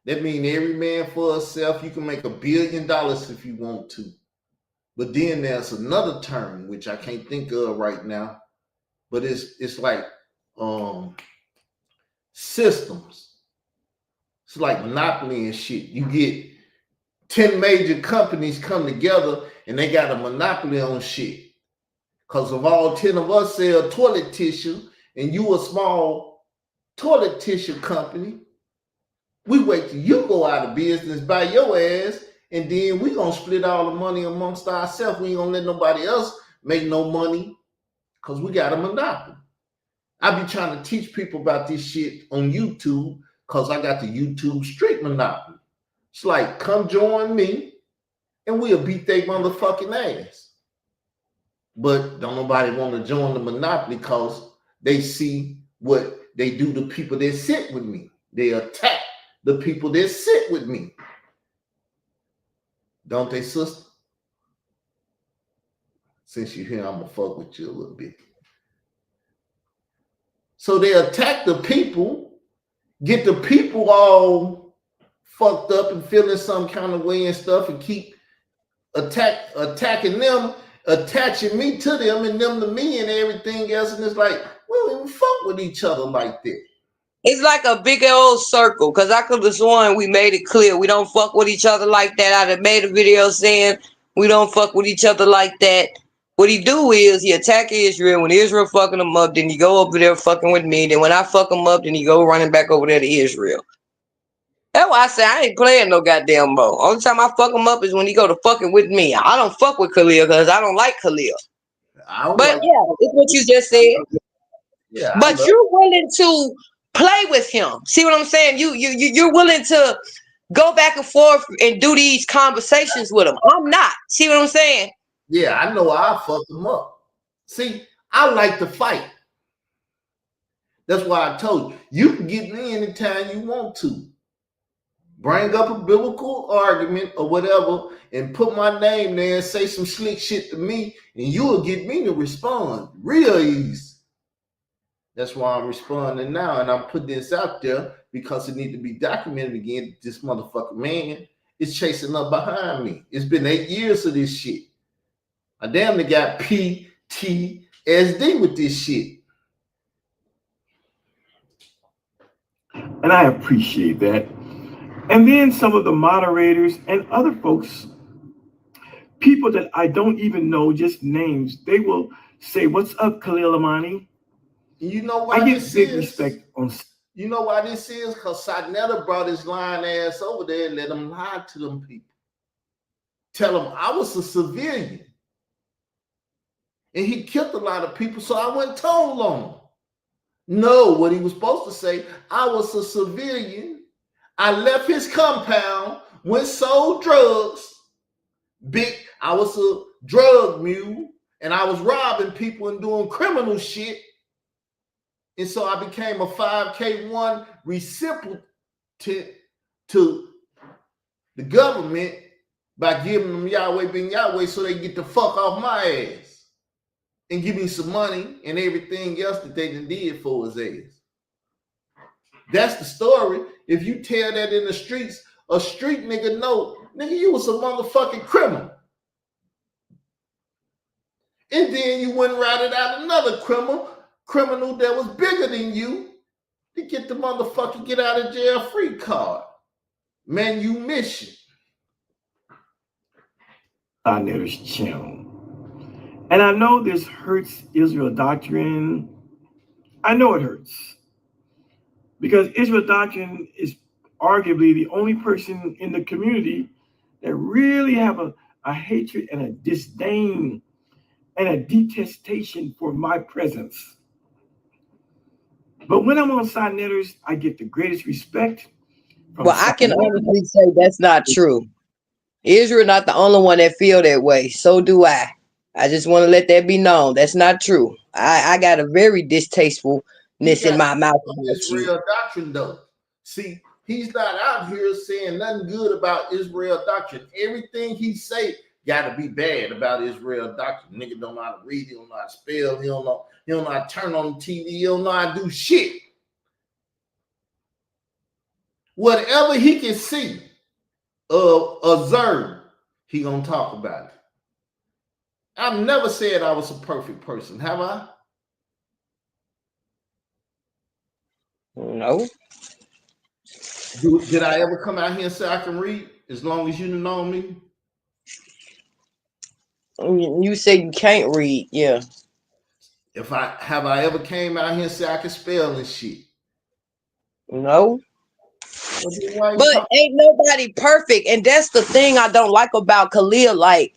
Speaker 2: That means every man for himself. You can make $1 billion if you want to. But then there's another term, which I can't think of right now, but it's like systems. It's like monopoly and shit. You get 10 major companies come together and they got a monopoly on shit. Because if all 10 of us sell toilet tissue and you a small toilet tissue company, we wait till you go out of business by your ass, and then we gonna split all the money amongst ourselves. We ain't gonna let nobody else make no money because we got a monopoly. I be trying to teach people about this shit on YouTube because I got the YouTube street monopoly. It's like, come join me and we'll beat their motherfucking ass. But don't nobody want to join the monopoly because they see what they do to people that sit with me. They attack the people that sit with me. Don't they, sister? Since you're here, I'm going to fuck with you a little bit. So they attack the people, get the people all fucked up and feeling some kind of way and stuff, and keep attacking them, attaching me to them and them to me and everything else. And it's like, we don't even fuck with each other like that.
Speaker 6: It's like a big old circle, because I could have sworn we made it clear we don't fuck with each other like that. I'd have made a video saying we don't fuck with each other like that. What he do is he attack Israel. When Israel fucking him up, then he go over there fucking with me. Then when I fuck him up, then he go running back over there to Israel. That's why I say I ain't playing no goddamn mo. Only time I fuck him up is when he go to fucking with me. I don't fuck with Khalil because I don't like Khalil. But yeah, it's what you just said.
Speaker 2: Yeah,
Speaker 6: but you're willing to play with him. See what I'm saying? You're willing to go back and forth and do these conversations with him. I'm not. See what I'm saying?
Speaker 2: Yeah, I know I'll fuck him up. See, I like to fight. That's why I told you, you can get me anytime you want to. Bring up a biblical argument or whatever and put my name there and say some slick shit to me, and you will get me to respond real easy. That's why I'm responding now, and I'm putting this out there because it needs to be documented again. This motherfucking man is chasing up behind me. It's been 8 years of this shit. I damn near got PTSD with this shit.
Speaker 3: And I appreciate that. And then some of the moderators and other folks, people that I don't even know, just names, they will say, "What's up, Khalil Amani?"
Speaker 2: You know why
Speaker 3: I get
Speaker 2: this
Speaker 3: big
Speaker 2: is?
Speaker 3: respect on.
Speaker 2: You know why this is? Because Soneta brought his lying ass over there and let him lie to them people. Tell them I was a civilian. And he killed a lot of people, so I went told on him. No, what he was supposed to say, I was a civilian. I left his compound, went sold drugs. I was a drug mule, and I was robbing people and doing criminal shit. And so I became a 5K1 recipient to the government by giving them Yahweh ben Yahweh so they get the fuck off my ass and give me some money and everything else that they done did for his ass. That's the story. If you tell that in the streets, a street nigga know, nigga, you was a motherfucking criminal. And then you went and routed out another criminal that was bigger than you to get the motherfucker get out of jail free card. Man, you mission.
Speaker 3: On this channel. And I know this hurts Israel doctrine. I know it hurts. Because Israel doctrine is arguably the only person in the community that really have a hatred and a disdain and a detestation for my presence. But when I'm on Side Netters, I get the greatest respect.
Speaker 6: Well, I can honestly say that's not true. Israel not the only one that feel that way. So do I. I just want to let that be known. That's not true. I got a very distastefulness in my mouth.
Speaker 2: Israel doctrine, though. See, he's not out here saying nothing good about Israel doctrine. Everything he say got to be bad about Israel doctrine. Nigga don't know how to read. He don't know how to spell. He don't know how to turn on the TV. He don't know how to do shit. Whatever he can see, observe, he gonna talk about it. I've never said I was a perfect person, have I?
Speaker 6: No.
Speaker 2: Did I ever come out here and say I can read? As long as you know me.
Speaker 6: You say you can't read, yeah.
Speaker 2: Have I ever came out here and said I can spell and shit?
Speaker 6: No. But ain't nobody perfect, and that's the thing I don't like about Khalil. Like,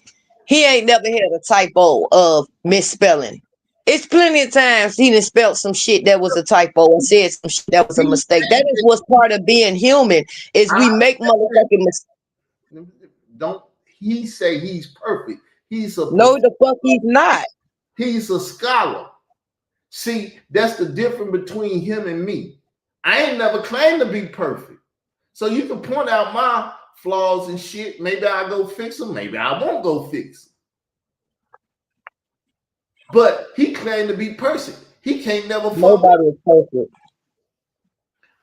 Speaker 6: he ain't never had a typo of misspelling. It's plenty of times he done spelled some shit that was a typo and said some shit that was a mistake. That is what's part of being human, is we make motherfucking mistakes.
Speaker 2: Don't he say he's perfect? He's a
Speaker 6: no, the fuck he's not.
Speaker 2: He's a scholar. See, that's the difference between him and me. I ain't never claimed to be perfect. So you can point out my flaws and shit. Maybe I'll go fix them. Maybe I won't go fix them. But he claimed to be perfect. He can't never fuck.
Speaker 6: Nobody is perfect.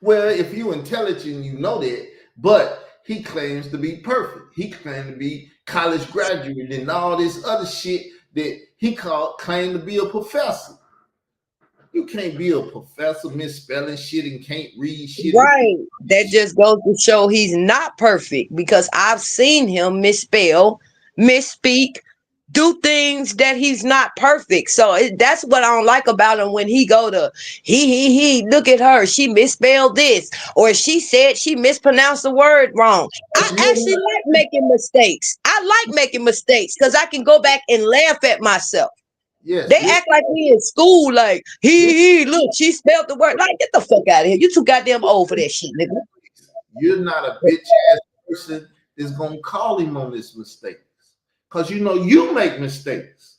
Speaker 2: Well, if you're intelligent, you know that. But he claims to be perfect. He claimed to be college graduate and all this other shit that he claimed to be a professor. You can't be a professor misspelling shit and can't read shit.
Speaker 6: Right. That just goes to show he's not perfect, because I've seen him misspell, misspeak, do things that he's not perfect. So that's what I don't like about him when he go to he look at her, she misspelled this, or she said she mispronounced the word wrong. I actually like making mistakes. I like making mistakes because I can go back and laugh at myself.
Speaker 2: Yes,
Speaker 6: they act like we in school, like look, she spelled the word. Like, get the fuck out of here. You too goddamn old for that shit, nigga.
Speaker 2: You're not a bitch ass person that's gonna call him on this mistake. Cause you know you make mistakes.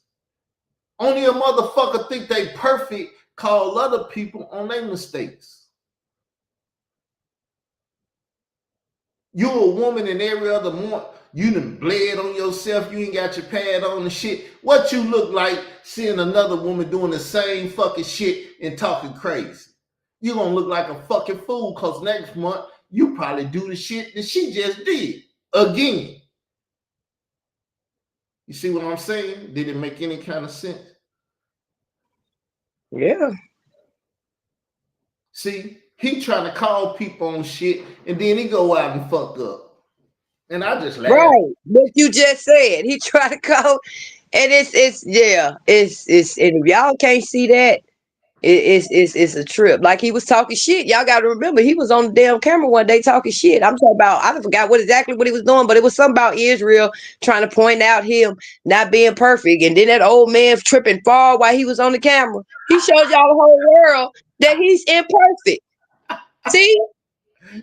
Speaker 2: Only a motherfucker think they perfect, call other people on their mistakes. You a woman and every other morning, you done bled on yourself, you ain't got your pad on and shit. What you look like seeing another woman doing the same fucking shit and talking crazy? You gonna look like a fucking fool, cause next month you probably do the shit that she just did again. You see what I'm saying? Did it make any kind of sense?
Speaker 6: Yeah.
Speaker 2: See, he trying to call people on shit and then he go out and fuck up. And I just laugh.
Speaker 6: Right. What you just said. He tried to call, and it's and if y'all can't see that, it's a trip. Like, he was talking shit. Y'all got to remember, he was on the damn camera one day talking shit. I'm talking about, I forgot exactly what he was doing, but it was something about Israel trying to point out him not being perfect. And then that old man tripping fall while he was on the camera. He showed y'all the whole world that he's imperfect. See?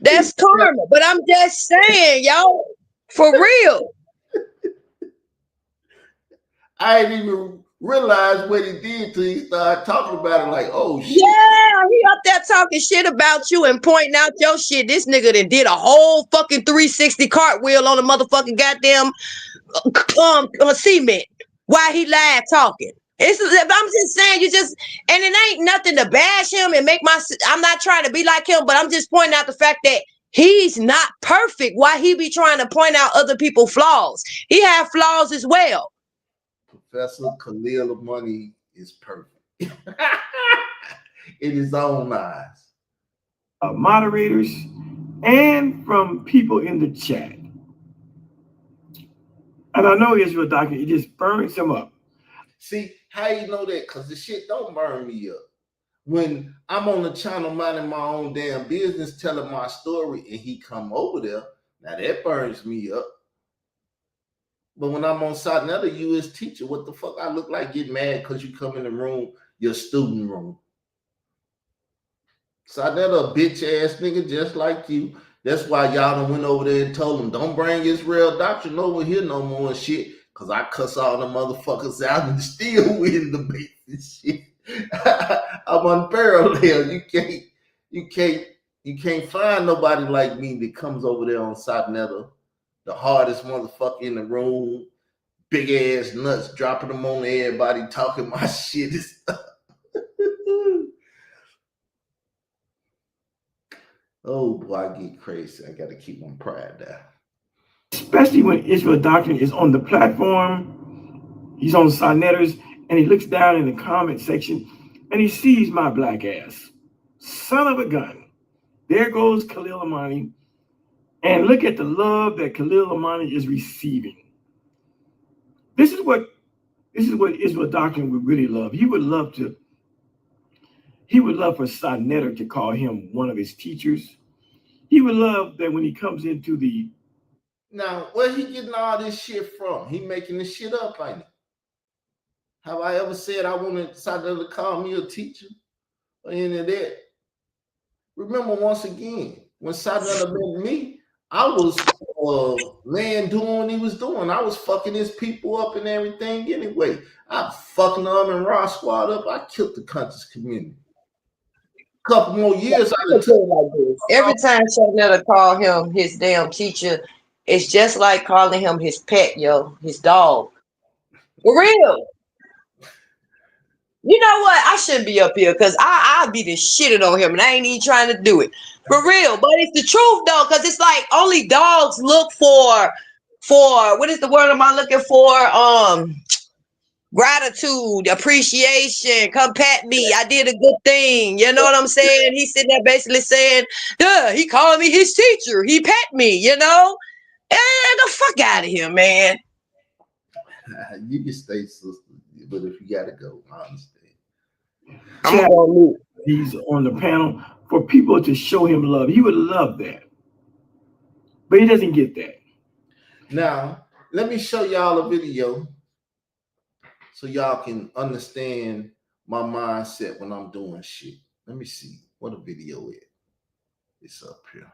Speaker 6: That's karma. But I'm just saying, y'all, for real.
Speaker 2: I didn't even realize what he did till he started talking about it, like, oh shit.
Speaker 6: Yeah, he up there talking shit about you and pointing out your shit. This nigga done did a whole fucking 360 cartwheel on a motherfucking goddamn cement while he live talking. I'm just saying, and it ain't nothing to bash him and I'm not trying to be like him, but I'm just pointing out the fact that he's not perfect. Why he be trying to point out other people's flaws? He have flaws as well.
Speaker 2: Professor Khalil Money is perfect. In his own eyes.
Speaker 3: Moderators and from people in the chat. And I know Israel Doctor, it just burns him up.
Speaker 2: See, how you know that? Because the shit don't burn me up. When I'm on the channel minding my own damn business, telling my story, and he come over there, now that burns me up. But when I'm on side, another U.S. teacher, what the fuck I look like get mad because you come in the room, your student room. So another bitch ass nigga just like you. That's why y'all done went over there and told him, don't bring Israel doctrine over here no more and shit. Cause I cuss all the motherfuckers out and still win the debate and shit. I'm unparalleled. You can't find nobody like me that comes over there on Satnetta, the hardest motherfucker in the room, big ass nuts, dropping them on everybody, talking my shit and stuff. Oh boy, I get crazy. I gotta keep my pride down.
Speaker 3: Especially when Israel Doctrine is on the platform, he's on Sinetters, and he looks down in the comment section and he sees my black ass. Son of a gun. There goes Khalil Amani. And look at the love that Khalil Amani is receiving. This is what Israel Doctrine would really love. He would love for Sinetter to call him one of his teachers. He would love that when he comes into the...
Speaker 2: Now, where he getting all this shit from? He making this shit up, ain't he? Have I ever said I wanted Sinetter to call me a teacher or any of that? Remember, once again, when Sinetter met me, I was man doing what he was doing. I was fucking his people up and everything anyway. I fucking them and Raw Squad up. I killed the conscious community. Couple more years,
Speaker 6: every time Shanetta call him his damn teacher, it's just like calling him his pet, yo, his dog. For real. You know what? I shouldn't be up here because I'll be the shitting on him and I ain't even trying to do it. For real. But it's the truth though, because it's like only dogs look for what is the word am I looking for? Gratitude, appreciation, come pat me. I did a good thing. You know what I'm saying? He's sitting there basically saying, duh, he called me his teacher. He pet me, you know? The fuck out of here, man.
Speaker 2: You can stay, sister, but if you gotta go, I understand.
Speaker 3: I'm gonna move. He's on the panel for people to show him love. He would love that. But he doesn't get that.
Speaker 2: Now, let me show y'all a video so y'all can understand my mindset when I'm doing shit. Let me see what a video is. It's up here.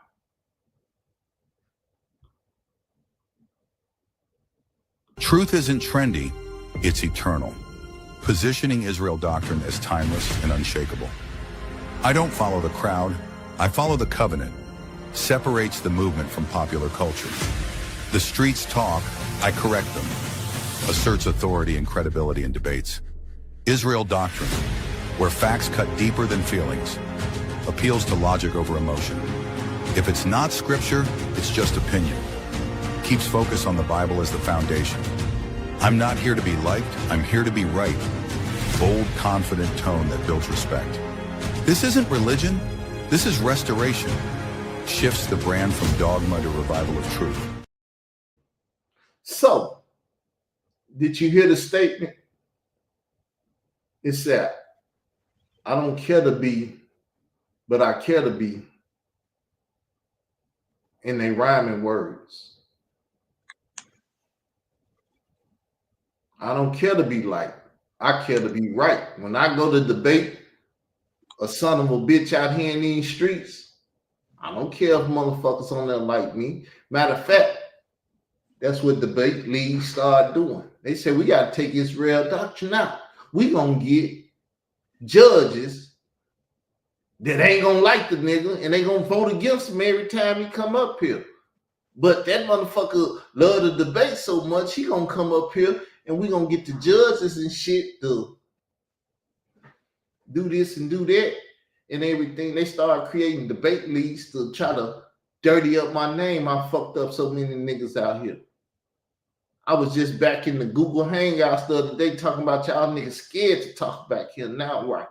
Speaker 7: Truth isn't trendy, it's eternal. Positioning Israel doctrine as timeless and unshakable. I don't follow the crowd, I follow the covenant. Separates the movement from popular culture. The streets talk, I correct them. Asserts authority and credibility in debates. Israel doctrine, where facts cut deeper than feelings. Appeals to logic over emotion. If it's not scripture, it's just opinion. Keeps focus on the Bible as the foundation. I'm not here to be liked, I'm here to be right. Bold, confident tone that builds respect. This isn't religion, this is restoration. Shifts the brand from dogma to revival of truth.
Speaker 2: So, did you hear the statement? It's that I don't care to be, but I care to be. And they rhyming words. I don't care to be like, I care to be right. When I go to debate a son of a bitch out here in these streets, I don't care if motherfuckers on there like me. Matter of fact, that's what debate leagues start doing. They say we got to take Israel doctrine out. We gonna get judges that ain't gonna like the nigga and they gonna vote against him every time he come up here. But that motherfucker love to debate so much, he gonna come up here and we gonna get the judges and shit to do this and do that and everything. They start creating debate leagues to try to dirty up my name. I fucked up so many niggas out here. I was just back in the Google Hangouts the other day talking about y'all niggas scared to talk back here now. Why?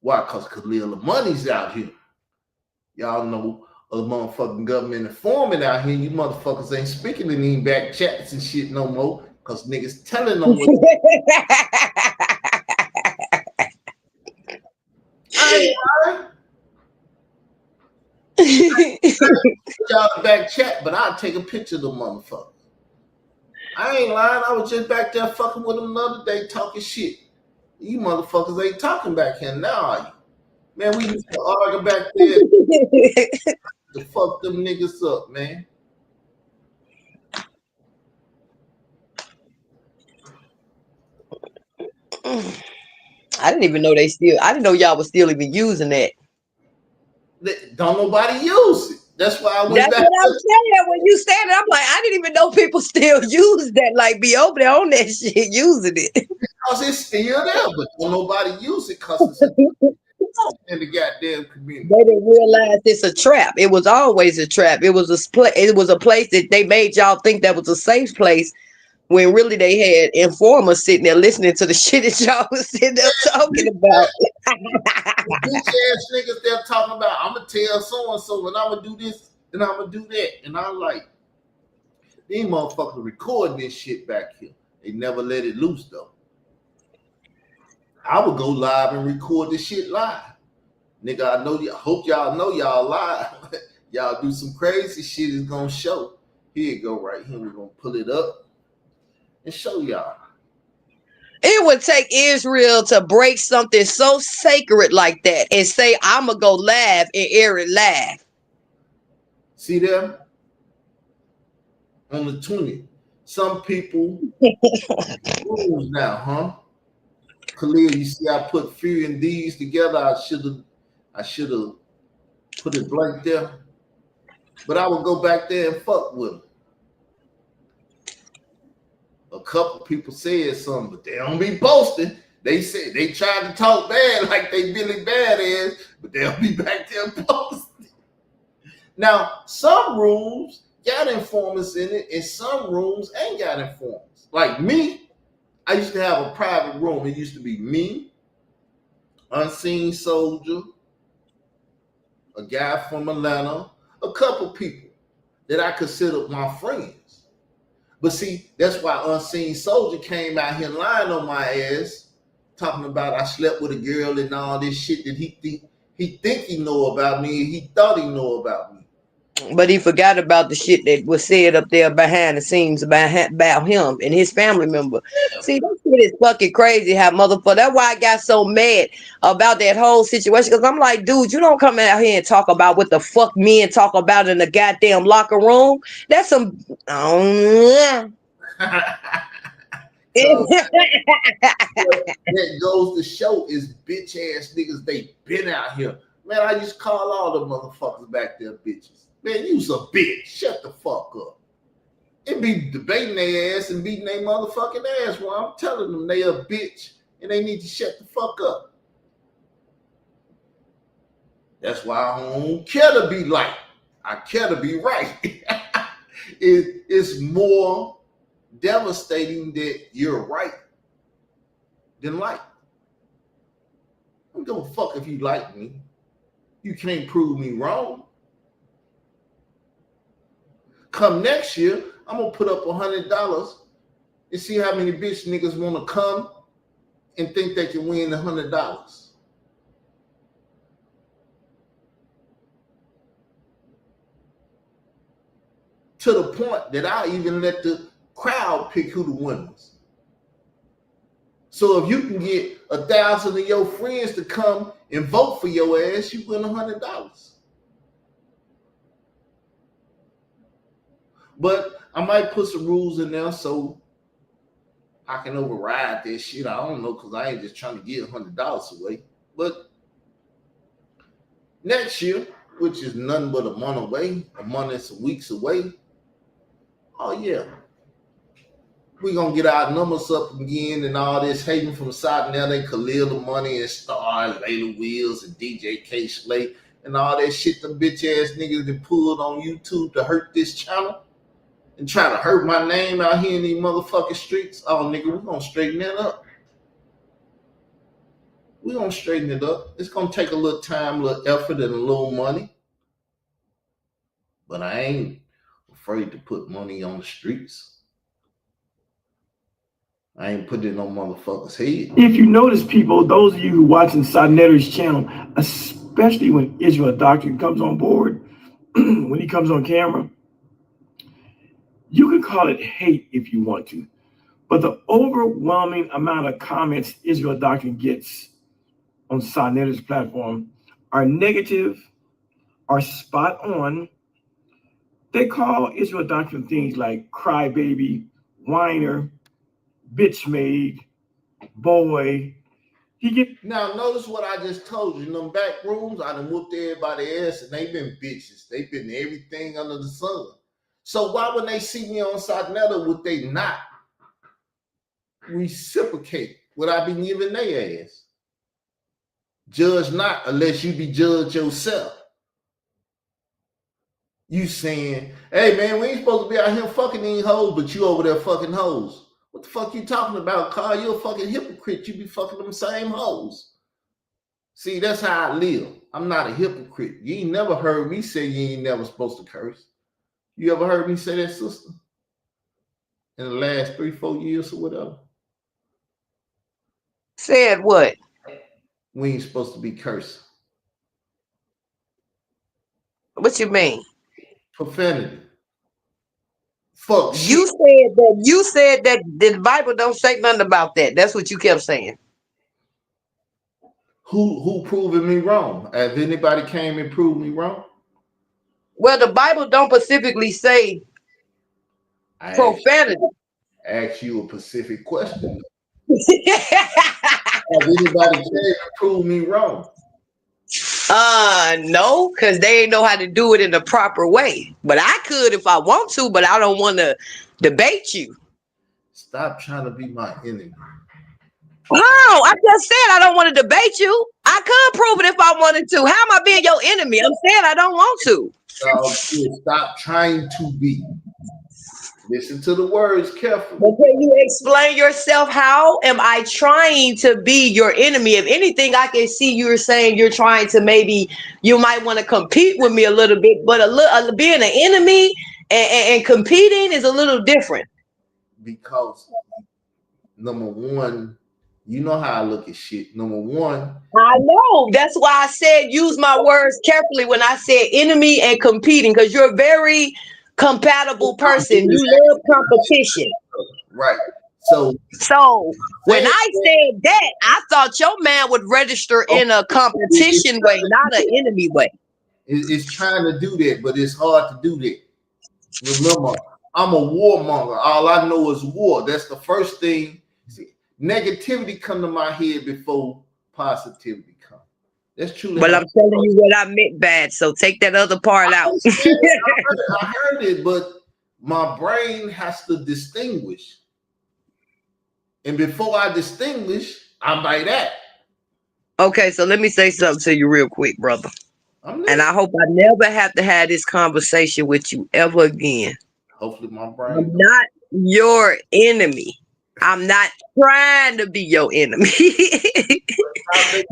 Speaker 2: Why? Because Khalil Money's out here. Y'all know a motherfucking government informant out here. You motherfuckers ain't speaking in any back chats and shit no more. Because niggas telling them what I ain't lying. Y'all back chat, but I'll take a picture of the motherfucker. I ain't lying. I was just back there fucking with them the other day talking shit. You motherfuckers ain't talking back here now, are you? Man, we used to argue back there to fuck them niggas up, man.
Speaker 6: I didn't even know I didn't know y'all was still even using that.
Speaker 2: Don't nobody use it. That's why I went
Speaker 6: That's
Speaker 2: back.
Speaker 6: what I'm saying. When you said it, I'm like, I didn't even know people still use that. Like, be over there on that shit using it.
Speaker 2: Because it's still there, but don't nobody use it because it's in the goddamn community.
Speaker 6: They didn't realize it's a trap. It was always a trap. It was a place that they made y'all think that was a safe place, when really they had informers sitting there listening to the shit that y'all was sitting there talking about.
Speaker 2: Bitch ass niggas they're talking about, I'm gonna tell so and so, and I'm gonna do this, and I'm gonna do that, and I'm like, these motherfuckers recording this shit back here. They never let it loose though. I would go live and record this shit live. Nigga, I know you. Hope y'all know y'all live. Y'all do some crazy shit, it's gonna show. Here you go, right here. We're gonna pull it up and show y'all.
Speaker 6: It would take Israel to break something so sacred like that and say, I'm going to go live and air it live.
Speaker 2: See there? On the 20th. Some people rules now, huh? Khalil, you see I put few and these together. I should have put it blank there. But I would go back there and fuck with them. A couple people said something, but they don't be boasting. They said they tried to talk bad like they Billy Badass, but they'll be back there posting. Now, some rooms got informants in it, and some rooms ain't got informants. Like me, I used to have a private room. It used to be me, Unseen Soldier, a guy from Atlanta, a couple people that I considered my friends. But see, that's why Unseen Soldier came out here lying on my ass, talking about I slept with a girl and all this shit that he think he know about me, and he thought he know about me.
Speaker 6: But he forgot about the shit that was said up there behind the scenes about him and his family member. See, that shit is fucking crazy how motherfucker. That's why I got so mad about that whole situation. Because I'm like, dude, you don't come out here and talk about what the fuck men talk about in the goddamn locker room. That's some...
Speaker 2: That goes to show is bitch ass niggas, they been out here. Man, I used to call all the motherfuckers back there bitches. Man, you's a bitch. Shut the fuck up. It be debating their ass and beating their motherfucking ass while I'm telling them they a bitch and they need to shut the fuck up. That's why I don't care to be like. I care to be right. It's more devastating that you're right than like. I don't give a fuck if you like me. You can't prove me wrong. Come next year, I'm gonna put up $100 and see how many bitch niggas want to come and think they can win $100. To the point that I even let the crowd pick who the winners. So if you can get 1,000 of your friends to come and vote for your ass, you win $100. But I might put some rules in there so I can override this shit. I don't know, because I ain't just trying to get $100 away. But next year, which is nothing but a month away, a month and some weeks away, oh yeah, we're going to get our numbers up again and all this hating from Side now. They Khalil the Money and Star, Layla Wheels and DJ K Slay and all that shit them bitch ass niggas that pulled on YouTube to hurt this channel. and try to hurt my name out here in these motherfucking streets. Oh, nigga, we're gonna straighten that up. We're gonna straighten it up. It's gonna take a little time, a little effort, and a little money. But I ain't afraid to put money on the streets. I ain't putting it on motherfuckers' head.
Speaker 3: If you notice, people, those of you who watching Sonetter's channel, especially when Israel Doctrine comes on board, when he comes on camera, you can call it hate if you want to, but the overwhelming amount of comments Israel Doctrine gets on Sonetter's platform are negative, are spot on. They call Israel Doctrine things like crybaby, whiner, bitch made, boy.
Speaker 2: Now notice what I just told you. In them back rooms, I done whooped everybody's ass, and they been bitches. They been everything under the sun. So why when they see me on Sonetta would they not reciprocate what I been giving their ass? Judge not unless you be judged yourself. You saying, hey man, we ain't supposed to be out here fucking these hoes, but you over there fucking hoes. What the fuck you talking about, Carl? You a fucking hypocrite. You be fucking them same hoes. See, that's how I live. I'm not a hypocrite. You ain't never heard me say you ain't never supposed to curse. You ever heard me say that, sister? In the last 3-4 years or whatever?
Speaker 6: Said what?
Speaker 2: We ain't supposed to be cursing.
Speaker 6: What you mean?
Speaker 2: Profanity. Fuck shit.
Speaker 6: You said that the Bible don't say nothing about that. That's what you kept saying.
Speaker 2: Who proving me wrong? Have anybody came and proved me wrong?
Speaker 6: Well, the Bible don't specifically say profanity.
Speaker 2: Ask you a specific question. Have anybody came and proved me wrong?
Speaker 6: No, because they ain't know how to do it in the proper way. But I could if I want to, but I don't want to debate you.
Speaker 2: Stop trying to be my enemy.
Speaker 6: Oh, I just said I don't want to debate you. I could prove it if I wanted to. How am I being your enemy? I'm saying I don't want to.
Speaker 2: Stop trying to be. Listen to the words carefully.
Speaker 6: But can you explain yourself? How am I trying to be your enemy? If anything, I can see you're saying you're trying to maybe you might want to compete with me a little bit, but being an enemy and competing is a little different.
Speaker 2: Because number one, you know how I look at shit. Number one,
Speaker 6: I know. That's why I said use my words carefully when I said enemy and competing, because you're a very compatible person. You love competition.
Speaker 2: Right. So
Speaker 6: when I said that, I thought your man would register in a competition way, not an enemy way.
Speaker 2: It's trying to do that, but it's hard to do that. Remember, I'm a warmonger. All I know is war. That's the first thing. See, negativity come to my head before positivity come. That's true.
Speaker 6: Well, I'm telling you what I meant bad, so take that other part out.
Speaker 2: I heard it, but my brain has to distinguish. And before I distinguish, I'm by that.
Speaker 6: Okay, so let me say something to you real quick, brother. And I hope I never have to have this conversation with you ever again.
Speaker 2: Hopefully my brain.
Speaker 6: I'm not your enemy. I'm not trying to be your enemy.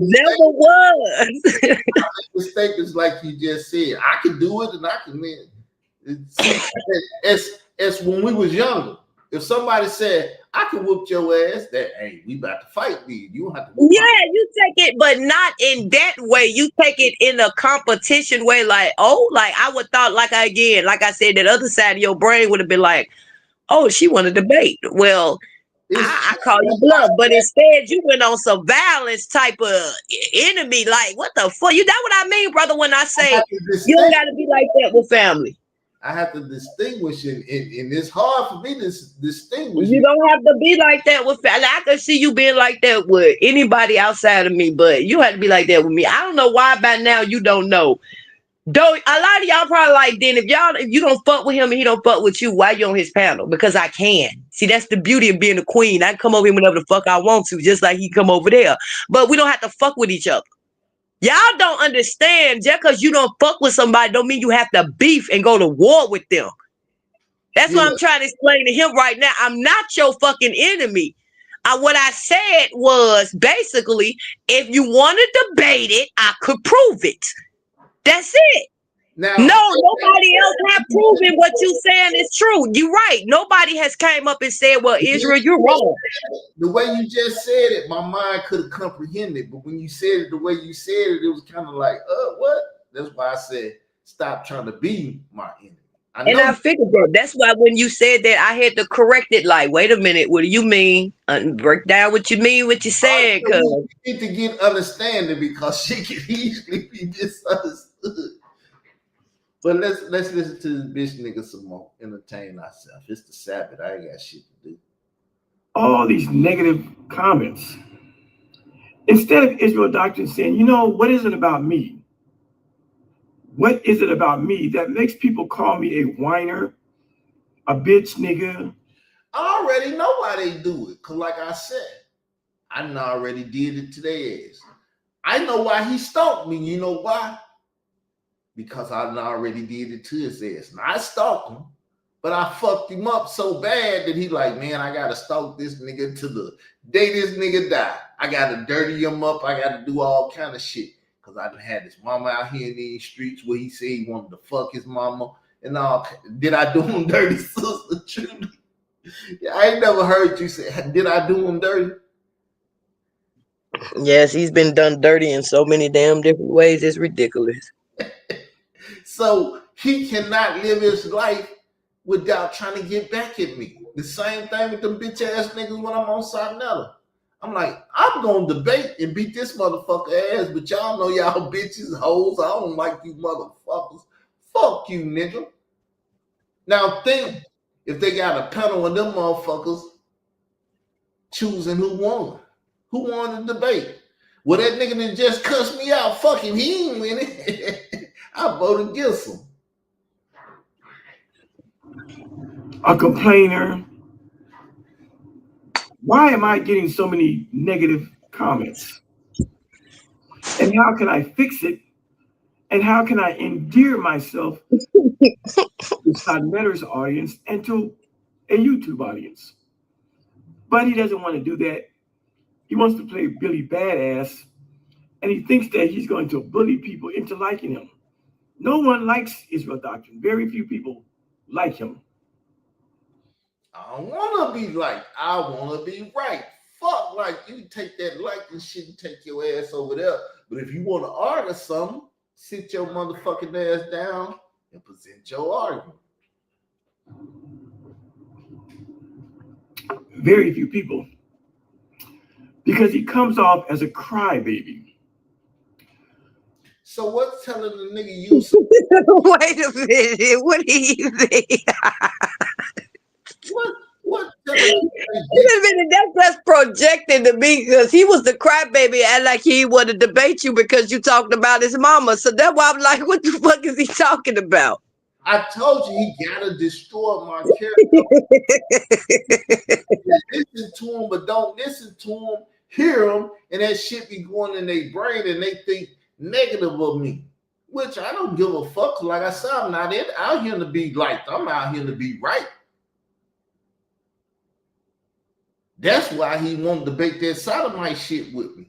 Speaker 6: Never was.
Speaker 2: Statements like you just said. I can do it, and I can win. As when we was younger, if somebody said I can whoop your ass, that hey, we about to fight me. You don't have to.
Speaker 6: You take it, but not in that way. You take it in a competition way, like I would thought, like I said, that other side of your brain would have been like, oh, she want to debate. Well, I call you bluff, but instead you went on some violence type of enemy. Like, what the fuck? You know what I mean, brother? When I say you don't got to be like that with family.
Speaker 2: I have to distinguish it, and it's hard for me to distinguish.
Speaker 6: You don't have to be like that with family. I can see you being like that with anybody outside of me, but you have to be like that with me. I don't know why by now you don't know. Though a lot of y'all probably like, then if you don't fuck with him and he don't fuck with you, why you on his panel? Because I can. See, that's the beauty of being a queen. I can come over here whenever the fuck I want to, just like he come over there. But we don't have to fuck with each other. Y'all don't understand. Just because you don't fuck with somebody don't mean you have to beef and go to war with them. That's
Speaker 2: Yeah.
Speaker 6: what I'm trying to explain to him right now. I'm not your fucking enemy. What I said was basically, if you want to debate it, I could prove it. That's it.
Speaker 2: Now,
Speaker 6: No, nobody else have proven what you saying is true. You're right. Nobody has came up and said, well, Israel, you're wrong.
Speaker 2: the way you just said it, my mind could have comprehended. But when you said it the way you said it, it was kind of like, what? That's why I said, stop trying to be my enemy.
Speaker 6: I figured that. That's why when you said that, I had to correct it. Like, wait a minute, what do you mean? Break down what you mean, what you said. Cause
Speaker 2: you need to get understanding because she can easily be misunderstood. But let's listen to this bitch nigga some more. Entertain ourselves. It's the Sabbath. I ain't got shit to do.
Speaker 3: All these negative comments. Instead of Israel Doctrine saying, you know, what is it about me? What is it about me that makes people call me a whiner, a bitch nigga?
Speaker 2: I already know why they do it. Because like I said, I already did it to their ass. I know why he stalked me. You know why? Because I already did it to his ass. Now, I stalked him, but I fucked him up so bad that he like, man, I got to stalk this nigga to the day this nigga die. I got to dirty him up. I got to do all kind of shit. Because I done had his mama out here in these streets where he said he wanted to fuck his mama and all. Did I do him dirty, sister? Truly? Yeah, I ain't never heard you say, did I do him dirty?
Speaker 6: yes, he's been done dirty in so many damn different ways. It's ridiculous.
Speaker 2: So he cannot live his life without trying to get back at me. The same thing with them bitch ass niggas when I'm on Sarnella. I'm like, I'm gonna debate and beat this motherfucker ass, but y'all know y'all bitches, hoes. I don't like you motherfuckers. Fuck you, nigga. Now think if they got a panel of them motherfuckers choosing who won the debate. Well, that nigga that just cussed me out, fuck him, he ain't winning. I voted against him.
Speaker 3: A complainer. Why am I getting so many negative comments? And how can I fix it? And how can I endear myself to Sodmetter's audience and to a YouTube audience? But he doesn't want to do that. He wants to play Billy Badass, and he thinks that he's going to bully people into liking him. No one likes Israel Doctrine. Very few people like him.
Speaker 2: I don't want to be liked. I want to be right. Fuck, like, you take that like and shit and take your ass over there. But if you want to argue something, sit your motherfucking ass down and present your argument.
Speaker 3: Very few people. Because he comes off as a crybaby.
Speaker 2: So what's telling the nigga you?
Speaker 6: Wait a minute. What do you think?
Speaker 2: What telling you?
Speaker 6: Wait a minute. That's projecting to me because he was the crybaby and like he wanted to debate you because you talked about his mama. So that's why I'm like, what the fuck is he talking about?
Speaker 2: I told you he gotta destroy my character. Listen to him, but don't listen to him. Hear him, and that shit be going in their brain, and they think negative of me, which I don't give a fuck. Like I said, I'm not out here to be liked. I'm out here to be right. That's why he wanted to debate that sodomite shit with me.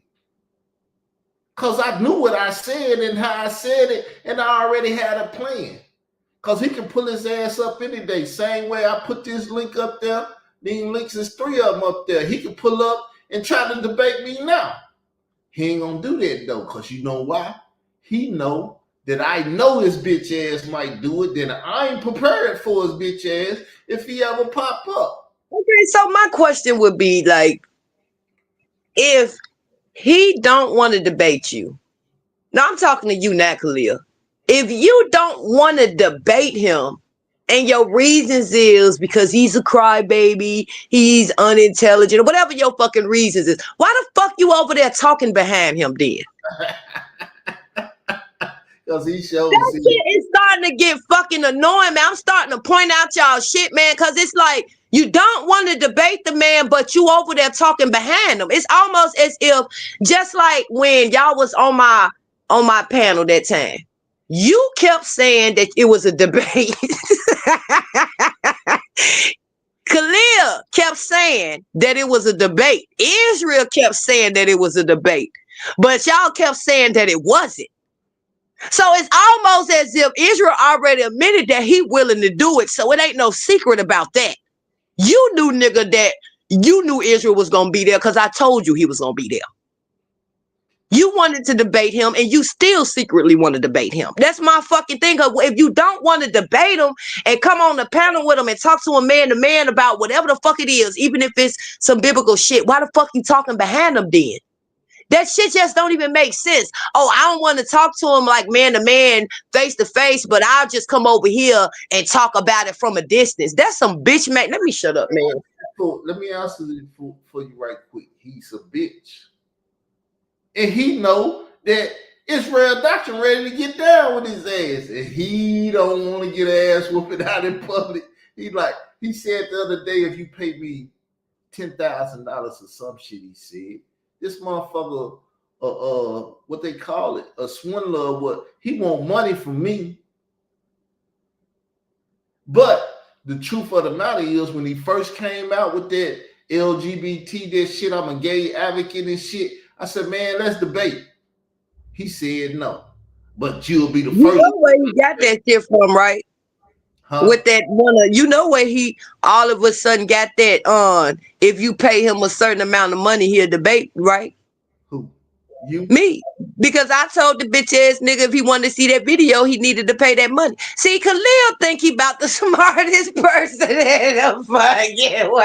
Speaker 2: Because I knew what I said and how I said it, and I already had a plan. Because he can pull his ass up any day. Same way I put this link up there, these links is 3 of them up there. He can pull up and try to debate me now. He ain't gonna do that though, because you know why? He know that I know his bitch ass might do it, then I ain't prepared for his bitch ass if he ever pop up.
Speaker 6: Okay, so my question would be like, if he don't want to debate you, now I'm talking to you now, Khalil. If you don't want to debate him and your reasons is because he's a crybaby, he's unintelligent, or whatever your fucking reasons is, why the fuck you over there talking behind him then?
Speaker 2: Because he shows
Speaker 6: that shit is starting to get fucking annoying, man. I'm starting to point out y'all shit, man, because it's like you don't want to debate the man, but you over there talking behind him. It's almost as if, just like when y'all was on my panel that time, you kept saying that it was a debate. Khalil kept saying that it was a debate. Israel kept saying that it was a debate. But y'all kept saying that it wasn't. So it's almost as if Israel already admitted that he willing to do it. So it ain't no secret about that. You knew, nigga, that you knew Israel was going to be there because I told you he was going to be there. You wanted to debate him and you still secretly want to debate him. That's my fucking thing. If you don't want to debate him and come on the panel with him and talk to him man to man about whatever the fuck it is, even if it's some biblical shit, why the fuck you talking behind him then? That shit just don't even make sense. Oh, I don't want to talk to him like man to man, face to face, but I'll just come over here and talk about it from a distance. That's some bitch, man. Let me shut up, man.
Speaker 2: So let me answer this for you right quick. He's a bitch. And he know that Israel Doctrine ready to get down with his ass. And he don't want to get ass whooping out in public. He said the other day, if you pay me $10,000 or some shit, he said, this motherfucker, what they call it, a swindler, what he want money from me. But the truth of the matter is, when he first came out with that LGBT, that shit, I'm a gay advocate and shit, I said, man, let's debate. He said no. But you'll be the first. You
Speaker 6: know where he got that shit from, right? Huh? With that one, you know where he all of a sudden got that on. If you pay him a certain amount of money, he'll debate, right?
Speaker 2: Who? You?
Speaker 6: Me. Because I told the bitch ass nigga if he wanted to see that video, he needed to pay that money. See, Khalil think he about the smartest person in the fucking world.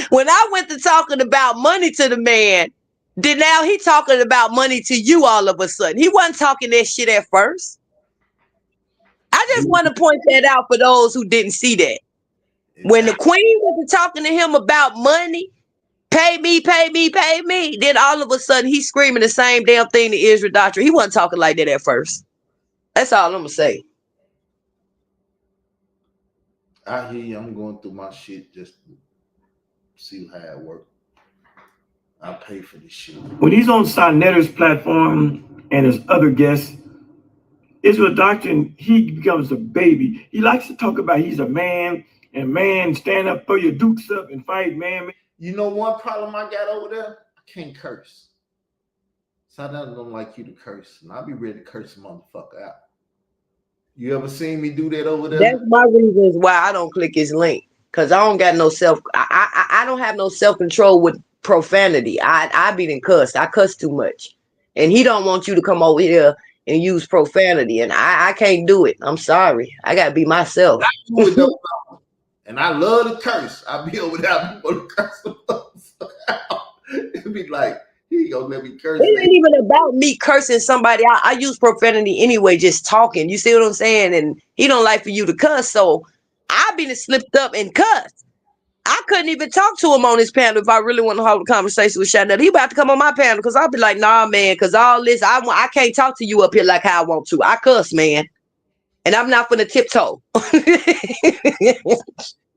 Speaker 6: When I went to talking about money to the man, then now he talking about money to you all of a sudden. He wasn't talking that shit at first. I just want to point that out for those who didn't see that. When the queen was talking to him about money, pay me, pay me, pay me, then all of a sudden he's screaming the same damn thing to Israel Doctrine. He wasn't talking like that at first. That's all I'm going to say.
Speaker 2: I hear you. I'm going through my shit just to see how it works. I pay for this shit.
Speaker 3: When he's on Sonetter's platform and his other guests, Israel Doctrine, he becomes a baby. He likes to talk about he's a man, and man, stand up for your dukes up and fight, man.
Speaker 2: You know one problem I got over there? I can't curse. So I don't like you to curse, and I'll be ready to curse a motherfucker out. You ever seen me do that over there?
Speaker 6: That's my reasons why I don't click his link. Because I don't got no I don't have no self-control with profanity. I be done cussed. I cuss too much. And he don't want you to come over here and use profanity. And I can't do it. I'm sorry. I got to be myself.
Speaker 2: And I love to curse. I be over there people to curse out. It'd be like, he gonna let me curse.
Speaker 6: It ain't even about me cursing somebody. I use profanity anyway, just talking. You see what I'm saying? And he don't like for you to cuss. So I been slipped up and cussed. I couldn't even talk to him on his panel if I really want to hold a conversation with Shannon. He about to come on my panel because I'll be like, nah, man, because all this, I can't talk to you up here like how I want to. I cuss, man. And I'm not gonna tiptoe.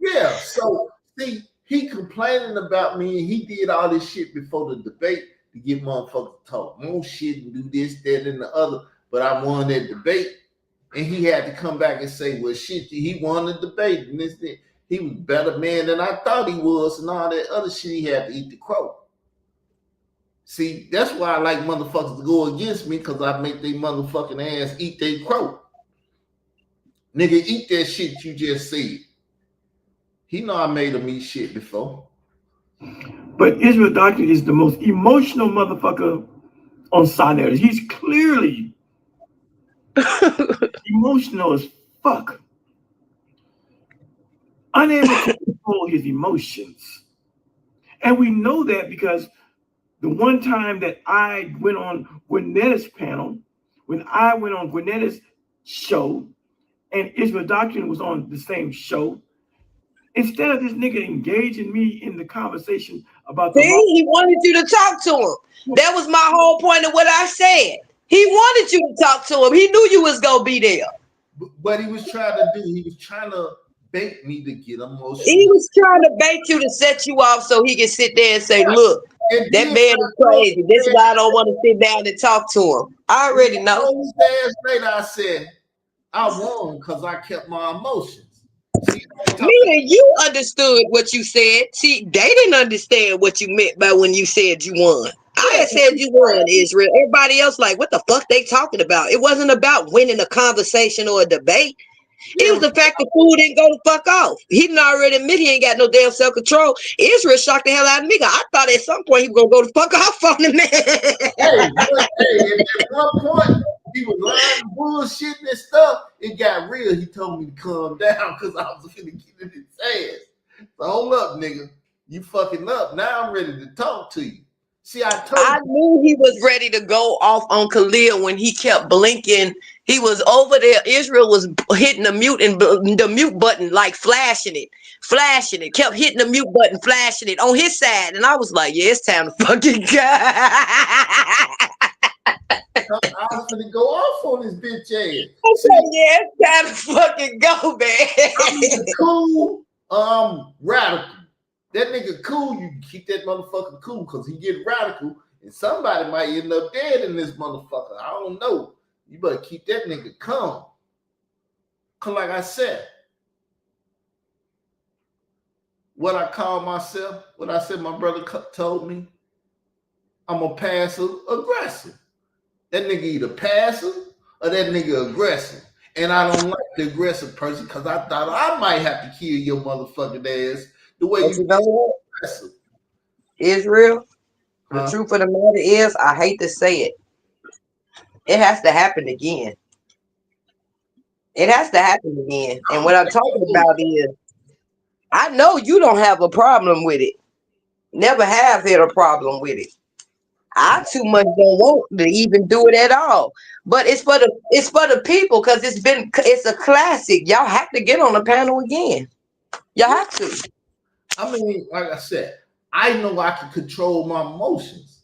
Speaker 2: Yeah, so see, he complaining about me and he did all this shit before the debate to get motherfuckers to talk more shit and do this, that, and the other. But I won that debate. And he had to come back and say, well, shit, he won the debate. And this thing. He was a better man than I thought he was, and all that other shit. He had to eat the crow. See, that's why I like motherfuckers to go against me, because I make they motherfucking ass eat their crow. Nigga, eat that shit you just said. He know I made him eat shit before.
Speaker 3: But Israel Doctrine is the most emotional motherfucker on Sonnet. He's clearly emotional as fuck. Unable to control his emotions. And we know that because the one time that I went on Gwynnetta's panel, when I went on Gwynnetta's show, and Israel Doctrine was on the same show, instead of this nigga engaging me in the conversation about
Speaker 6: he wanted you to talk to him. That was my whole point of what I said. He wanted you to talk to him. He knew you was gonna be there.
Speaker 2: What he was trying to do, he was trying to bait me to get emotional.
Speaker 6: He was trying to bait you to set you off so he could sit there and say, look, that man is crazy. This is why I don't want to sit down and talk to him. I already know.
Speaker 2: Days later, I said, I won because I kept my emotions. See,
Speaker 6: Me and you understood what you said. See, they didn't understand what you meant by when you said you won. I had said you won, Israel. Everybody else like, what the fuck they talking about? It wasn't about winning a conversation or a debate. It was the fact the fool didn't go the fuck off. He didn't already admit he ain't got no damn self-control. Israel shocked the hell out of me. I thought at some point he was gonna go the fuck off on the man.
Speaker 2: Hey, at one point he was lying, bullshitting and stuff. It got real. He told me to calm down because I was gonna get in his ass. So hold up, nigga. You fucking up. Now I'm ready to talk to you. See, I
Speaker 6: knew he was ready to go off on Khalil when he kept blinking. He was over there. Israel was hitting the mute button, like flashing it, kept hitting the mute button, flashing it on his side. And I was like, yeah, it's time to fucking go.
Speaker 2: I was gonna go off on his bitch ass.
Speaker 6: I said, yeah, it's time to fucking go, man.
Speaker 2: I'm cool, radical. That nigga cool, you keep that motherfucker cool because he get radical and somebody might end up dead in this motherfucker. I don't know. You better keep that nigga calm. Cause like I said, what I call myself, what I said my brother told me, I'm a passive aggressive. That nigga either passive or that nigga aggressive. And I don't like the aggressive person because I thought I might have to kill your motherfucking ass. The way you
Speaker 6: know what? Israel, the truth of the matter is, I hate to say it, it has to happen again. It has to happen again. And what I'm talking about is, I know you don't have a problem with it. Never have had a problem with it. I too much don't want to even do it at all. But it's for the people because it's a classic. Y'all have to get on the panel again. Y'all have to.
Speaker 2: I mean, like I said, I know I can control my emotions.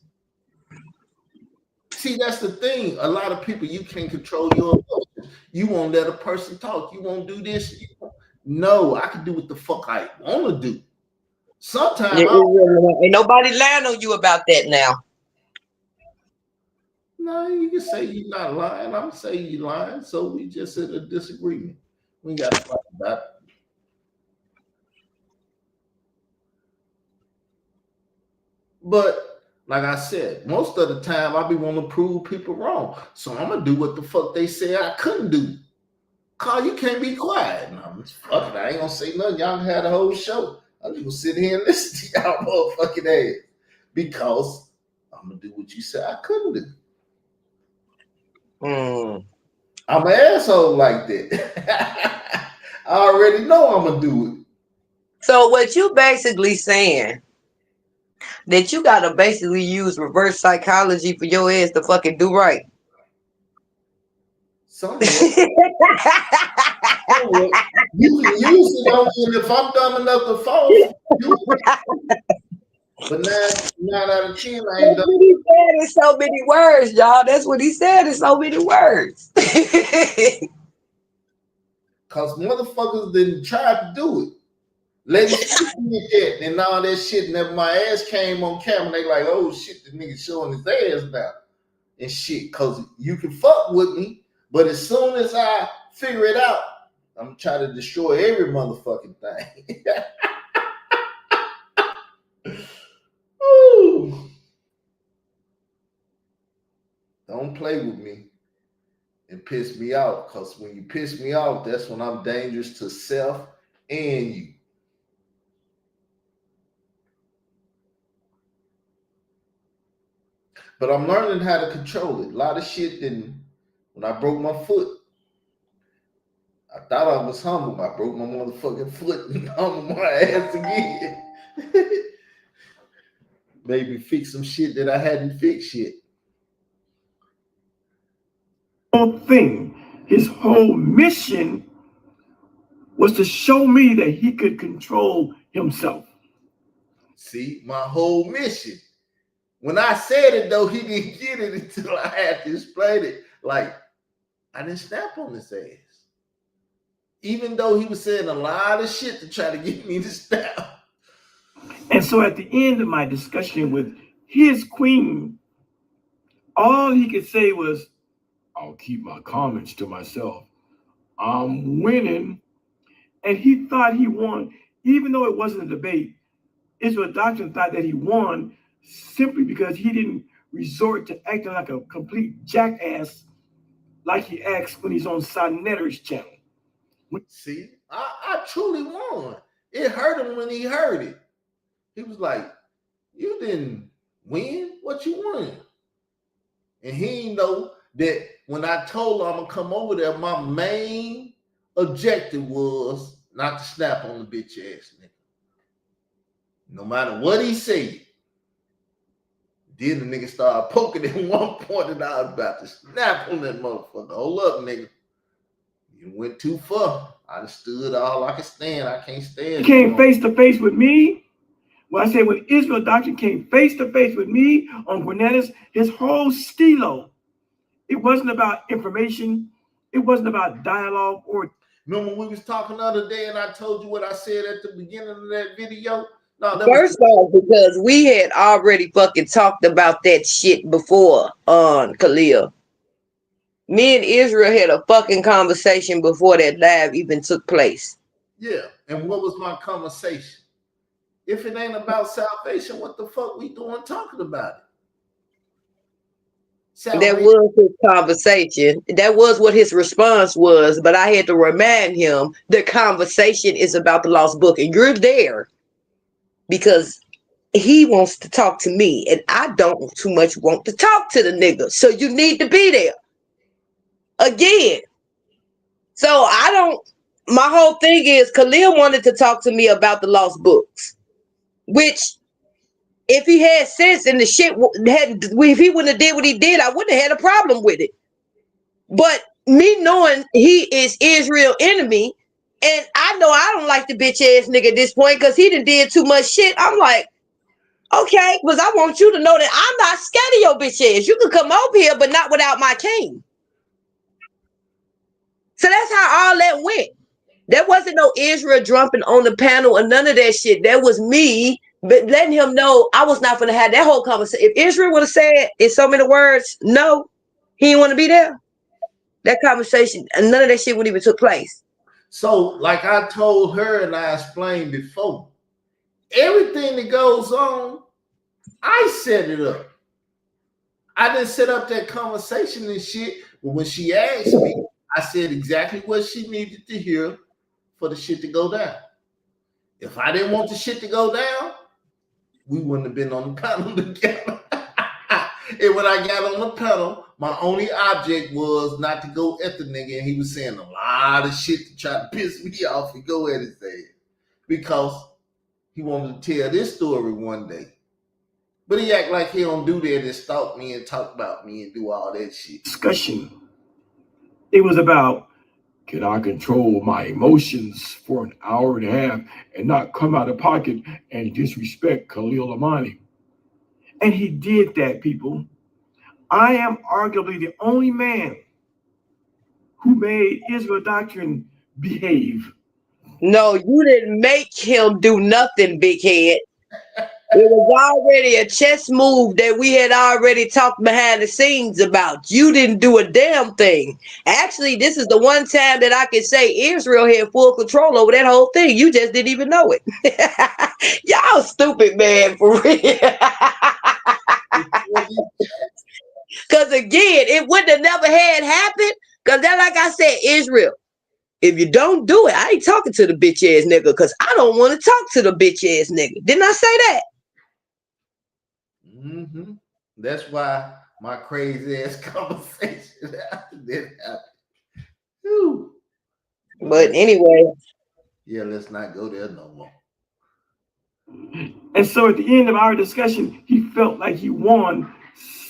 Speaker 2: See, that's the thing. A lot of people, you can't control your emotions. You won't let a person talk. You won't do this. No, I can do what the fuck I want to do. Sometimes
Speaker 6: ain't nobody lying on you about that now.
Speaker 2: No, you can say you're not lying. I'm saying you're lying. So we just in a disagreement. We got to fight about it. But like I said, most of the time I be wanting to prove people wrong. So I'm gonna do what the fuck they say I couldn't do. Carl, you can't be quiet. No, fuck it. I ain't gonna say nothing. Y'all had the whole show. I'm just gonna sit here and listen to y'all motherfucking ass. Because I'm gonna do what you said I couldn't do. I'm an asshole like that. I already know I'm gonna do it.
Speaker 6: So what you basically saying that you gotta basically use reverse psychology for your ass to fucking do right.
Speaker 2: Somewhat. You can use it on me, and if I'm dumb enough to fall, do it. But 9 out of 10, I ain't done.
Speaker 6: That's what he said in so many words, y'all. That's what he said in so many words.
Speaker 2: Cause motherfuckers didn't try to do it. Ladies did that and all that shit, and then my ass came on camera. They like, oh shit, the nigga showing his ass now and shit. Cause you can fuck with me, but as soon as I figure it out, I'm trying to destroy every motherfucking thing. Ooh. Don't play with me and piss me off, because when you piss me off, that's when I'm dangerous to self and you. But I'm learning how to control it. A lot of shit didn't. When I broke my foot, I thought I was humble. I broke my motherfucking foot and humbled my ass again. Maybe fix some shit that I hadn't fixed yet.
Speaker 3: Whole thing, his whole mission was to show me that he could control himself.
Speaker 2: See, my whole mission. When I said it, though, he didn't get it until I had to explain it. Like, I didn't snap on his ass. Even though he was saying a lot of shit to try to get me to snap.
Speaker 3: And so at the end of my discussion with his queen, all he could say was, I'll keep my comments to myself. I'm winning. And he thought he won, even though it wasn't a debate. Israel Doctrine thought that he won simply because he didn't resort to acting like a complete jackass like he acts when he's on Sonetter's channel.
Speaker 2: See, I truly won. It hurt him when he heard it. He was like, you didn't win? What you won? And he didn't know that when I told him I'm going to come over there, my main objective was not to snap on the bitch ass nigga. No matter what he said. Then the nigga started poking at one point and I was about to snap on that motherfucker. Hold up, nigga. You went too far. I just stood all I can stand. I can't stand.
Speaker 3: He came face to face with me. When I say when Israel Doctrine came face to face with me on Gwinnettas, his whole stilo, it wasn't about information. It wasn't about dialogue or.
Speaker 2: Remember we was talking the other day and I told you what I said at the beginning of that video? No, that
Speaker 6: First off, because we had already fucking talked about that shit before on Khalil. Me and Israel had a fucking conversation before that live even took place.
Speaker 2: Yeah, and what was my conversation? If it ain't about salvation, what the fuck we doing talking about it?
Speaker 6: That was his conversation. That was what his response was, but I had to remind him the conversation is about the lost book, and you're there because he wants to talk to me, and I don't too much want to talk to the nigga, so you need to be there. Again. So I don't, my whole thing is Khalil wanted to talk to me about the lost books, which if he had sense and the shit if he wouldn't have did what he did, I wouldn't have had a problem with it. But me knowing he is Israel's enemy, and I know I don't like the bitch ass nigga at this point because he done did too much shit. I'm like, okay, because I want you to know that I'm not scared of your bitch ass. You can come over here, but not without my king. So that's how all that went. There wasn't no Israel jumping on the panel or none of that shit. That was me, but letting him know I was not going to have that whole conversation. If Israel would have said in so many words, no, he didn't want to be there, that conversation, and none of that shit would even took place.
Speaker 2: So, like I told her and I explained before, everything that goes on, I set it up. I didn't set up that conversation and shit, but when she asked me, I said exactly what she needed to hear for the shit to go down. If I didn't want the shit to go down, we wouldn't have been on the panel together. And when I got on the panel, my only object was not to go at the nigga, and he was saying a lot of shit to try to piss me off and go at his ass because he wanted to tell this story one day. But he act like he don't do that and stalk me and talk about me and do all that shit.
Speaker 3: Discussion. It was about, can I control my emotions for an hour and a half and not come out of pocket and disrespect Khalil Amani? And he did that, people. I am arguably the only man who made Israel Doctrine behave.
Speaker 6: No, you didn't make him do nothing, big head. It was already a chess move that we had already talked behind the scenes about. You didn't do a damn thing. Actually, this is the one time that I can say Israel had full control over that whole thing. You just didn't even know it. Y'all stupid, man, for real. Because again, it wouldn't have never had happened. Because then, like I said, Israel, if you don't do it, I ain't talking to the bitch ass nigga because I don't want to talk to the bitch ass nigga. Didn't I say that?
Speaker 2: Mm-hmm. That's why my crazy ass conversation didn't happen. Whew.
Speaker 6: But anyway.
Speaker 2: Yeah, let's not go there no more.
Speaker 3: And so at the end of our discussion, he felt like he won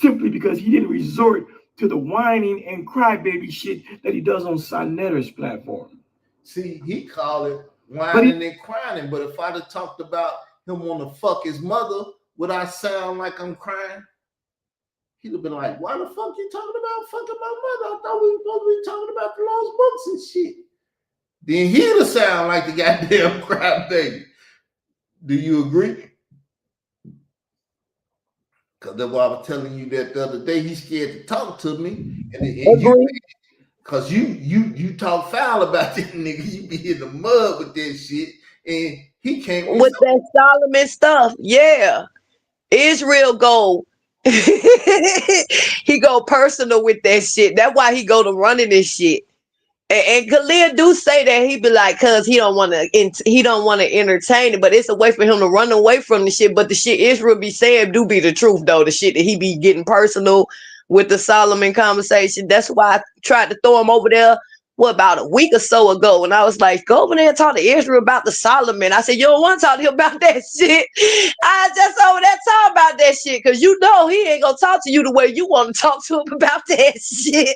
Speaker 3: simply because he didn't resort to the whining and crybaby shit that he does on Sonetter's platform.
Speaker 2: See, he called it whining and crying, but if I'd have talked about him wanting to fuck his mother, would I sound like I'm crying? He'd have been like, why the fuck you talking about fucking my mother? I thought we were supposed to be talking about the lost books and shit. Then he'd have sound like the goddamn crybaby. Do you agree? Because that's why I was telling you that the other day, he's scared to talk to me. And Cause you talk foul about that nigga. You be in the mud with that shit, and he can't
Speaker 6: with that Solomon stuff. Yeah. Israel go he go personal with that shit. That's why he go to running this shit. And Khalil do say that he be like, cause he don't want to entertain it, but it's a way for him to run away from the shit. But the shit Israel be saying do be the truth though. The shit that he be getting personal with the Solomon conversation. That's why I tried to throw him over there. What about a week or so ago? And I was like, go over there and talk to Israel about the Solomon. I said, you don't want to talk to him about that shit. I just over there talk about that shit because you know he ain't gonna talk to you the way you want to talk to him about that shit.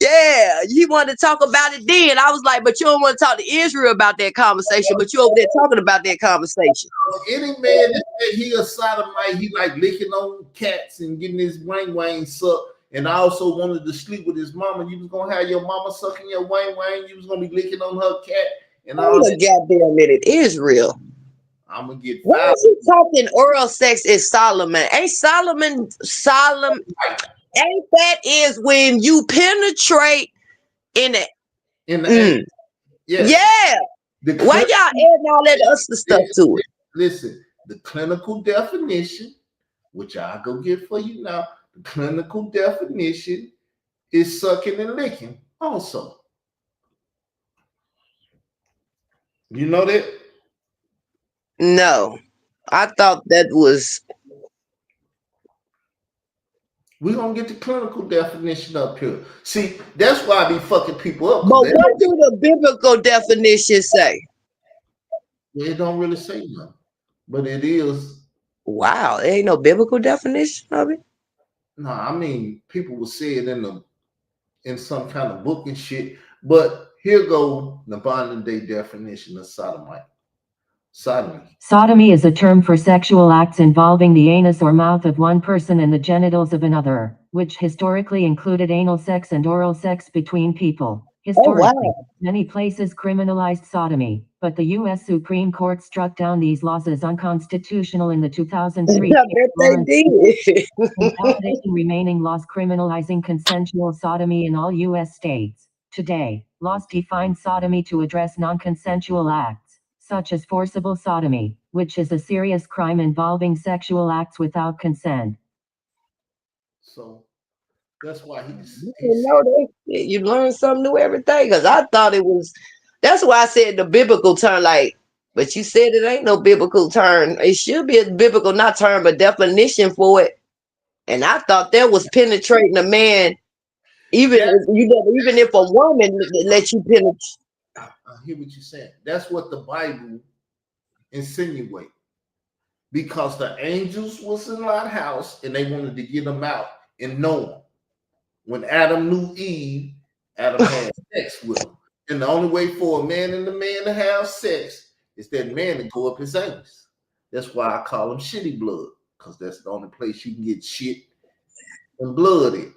Speaker 6: Yeah, he wanted to talk about it then. I was like, but you don't want to talk to Israel about that conversation, but you over there talking about that conversation.
Speaker 2: Any man that said he a sodomite, he like licking on cats and getting his wang sucked. And I also wanted to sleep with his mama. You was gonna have your mama sucking your wang. You was gonna be licking on her cat. And all
Speaker 6: Wait a goddamn minute, Israel.
Speaker 2: I'm gonna get
Speaker 6: Why
Speaker 2: fired.
Speaker 6: is he talking oral sex is Solomon? Ain't Solomon? Ain't that is when you penetrate in it? Yeah. Why y'all adding all that other stuff to it?
Speaker 2: Listen, the clinical definition, which I'll go get for you now. The clinical definition is sucking and licking. Also, you know that?
Speaker 6: No, I thought that was.
Speaker 2: We're gonna get the clinical definition up here. See, that's why I be fucking people up.
Speaker 6: But what do the biblical definition say?
Speaker 2: It don't really say nothing, but it is.
Speaker 6: Wow, there ain't no biblical definition of it.
Speaker 2: No, I mean people will say it in some kind of book and shit. But here go the modern day definition of sodomite. Sodomy.
Speaker 8: Sodomy is a term for sexual acts involving the anus or mouth of one person and the genitals of another, which historically included anal sex and oral sex between people. Historically, many places criminalized sodomy, but the U.S. Supreme Court struck down these laws as unconstitutional in the 2003 invalidating remaining laws criminalizing consensual sodomy in all U.S. states. Today, laws define sodomy to address non-consensual acts, such as forcible sodomy, which is a serious crime involving sexual acts without consent.
Speaker 2: So that's why
Speaker 6: you learn something new every day. Because I thought it was. That's why I said the biblical term. Like, but you said it ain't no biblical term. It should be a biblical not term, but definition for it. And I thought that was penetrating a man, even if a woman let you penetrate.
Speaker 2: I hear what you're saying. That's what the Bible insinuates. Because the angels was in Lot's house and they wanted to get them out and know them. When Adam knew Eve, Adam had sex with him. And the only way for a man and a man to have sex is that man to go up his anus. That's why I call him Shitty Boold, because that's the only place you can get shit and blood in.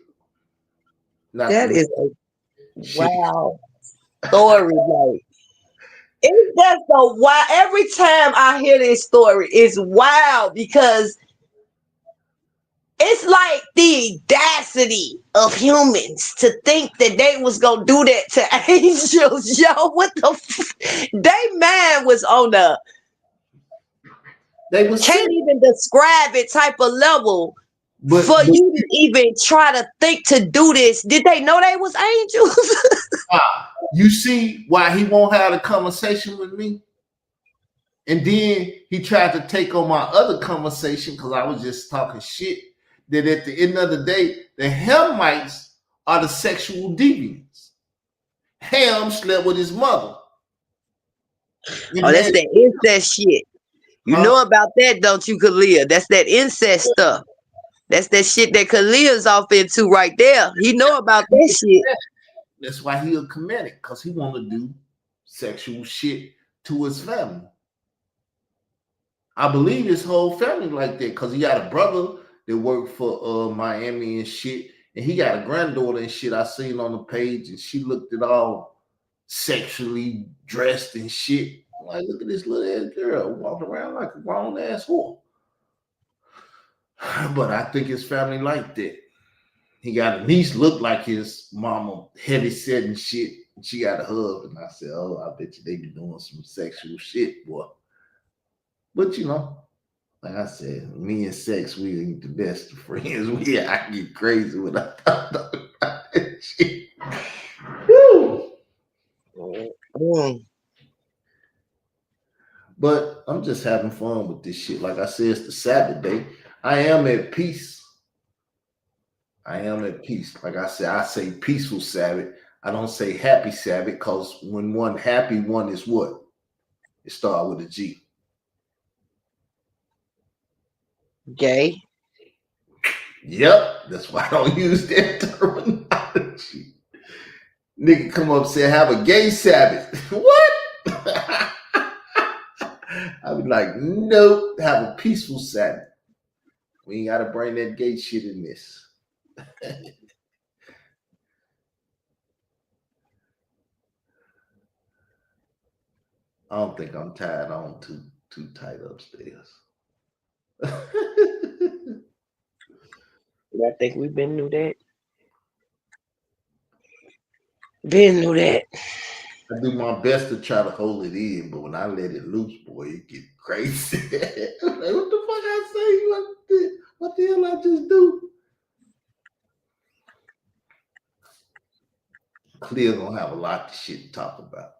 Speaker 6: That is a wow story. Like, it's just so wild. Every time I hear this story, it's wild because it's like the audacity of humans to think that they was gonna do that to angels. Yo, what the they man was on the can't even describe it type of level for you to even try to think to do this. Did they know they was angels?
Speaker 2: You see why he won't have a conversation with me? And then he tried to take on my other conversation because I was just talking shit. That at the end of the day, the Hamites are the sexual deviants. Ham slept with his mother.
Speaker 6: Oh, that's that incest shit. You know about that, don't you, Khalil? That's that incest stuff. That's that shit that Khalil's off into right there. He know about that shit.
Speaker 2: That's why he a Kemetic, because he want to do sexual shit to his family. I believe his whole family like that, because he got a brother that worked for Miami and shit, and he got a granddaughter and shit I seen on the page, and she looked at all sexually dressed and shit. I'm like, look at this little ass girl walking around like a grown ass whore. But I think his family like that. he got a niece look like his mama, heavy set and shit. And she got a husband. I said, oh, I bet you they be doing some sexual shit, boy. But you know, like I said, me and sex, we ain't the best of friends. I get crazy when I talk about that shit. Woo. But I'm just having fun with this shit. Like I said, it's the Sabbath day. I am at peace. I am at peace. Like I said, I say peaceful Sabbath. I don't say happy Sabbath, because when one happy, one is what? It starts with a G.
Speaker 6: Gay.
Speaker 2: Yep, that's why I don't use that terminology. Nigga come up and say, have a gay Sabbath. What? I be like, nope, have a peaceful Sabbath. We ain't got to bring that gay shit in this. I don't think I'm tied on too tight upstairs.
Speaker 6: I think we've been through that. Been through that.
Speaker 2: I do my best to try to hold it in, but when I let it loose, boy, it get crazy. Like, what the fuck I say? What the hell I just do? Clear gonna have a lot of shit to talk about.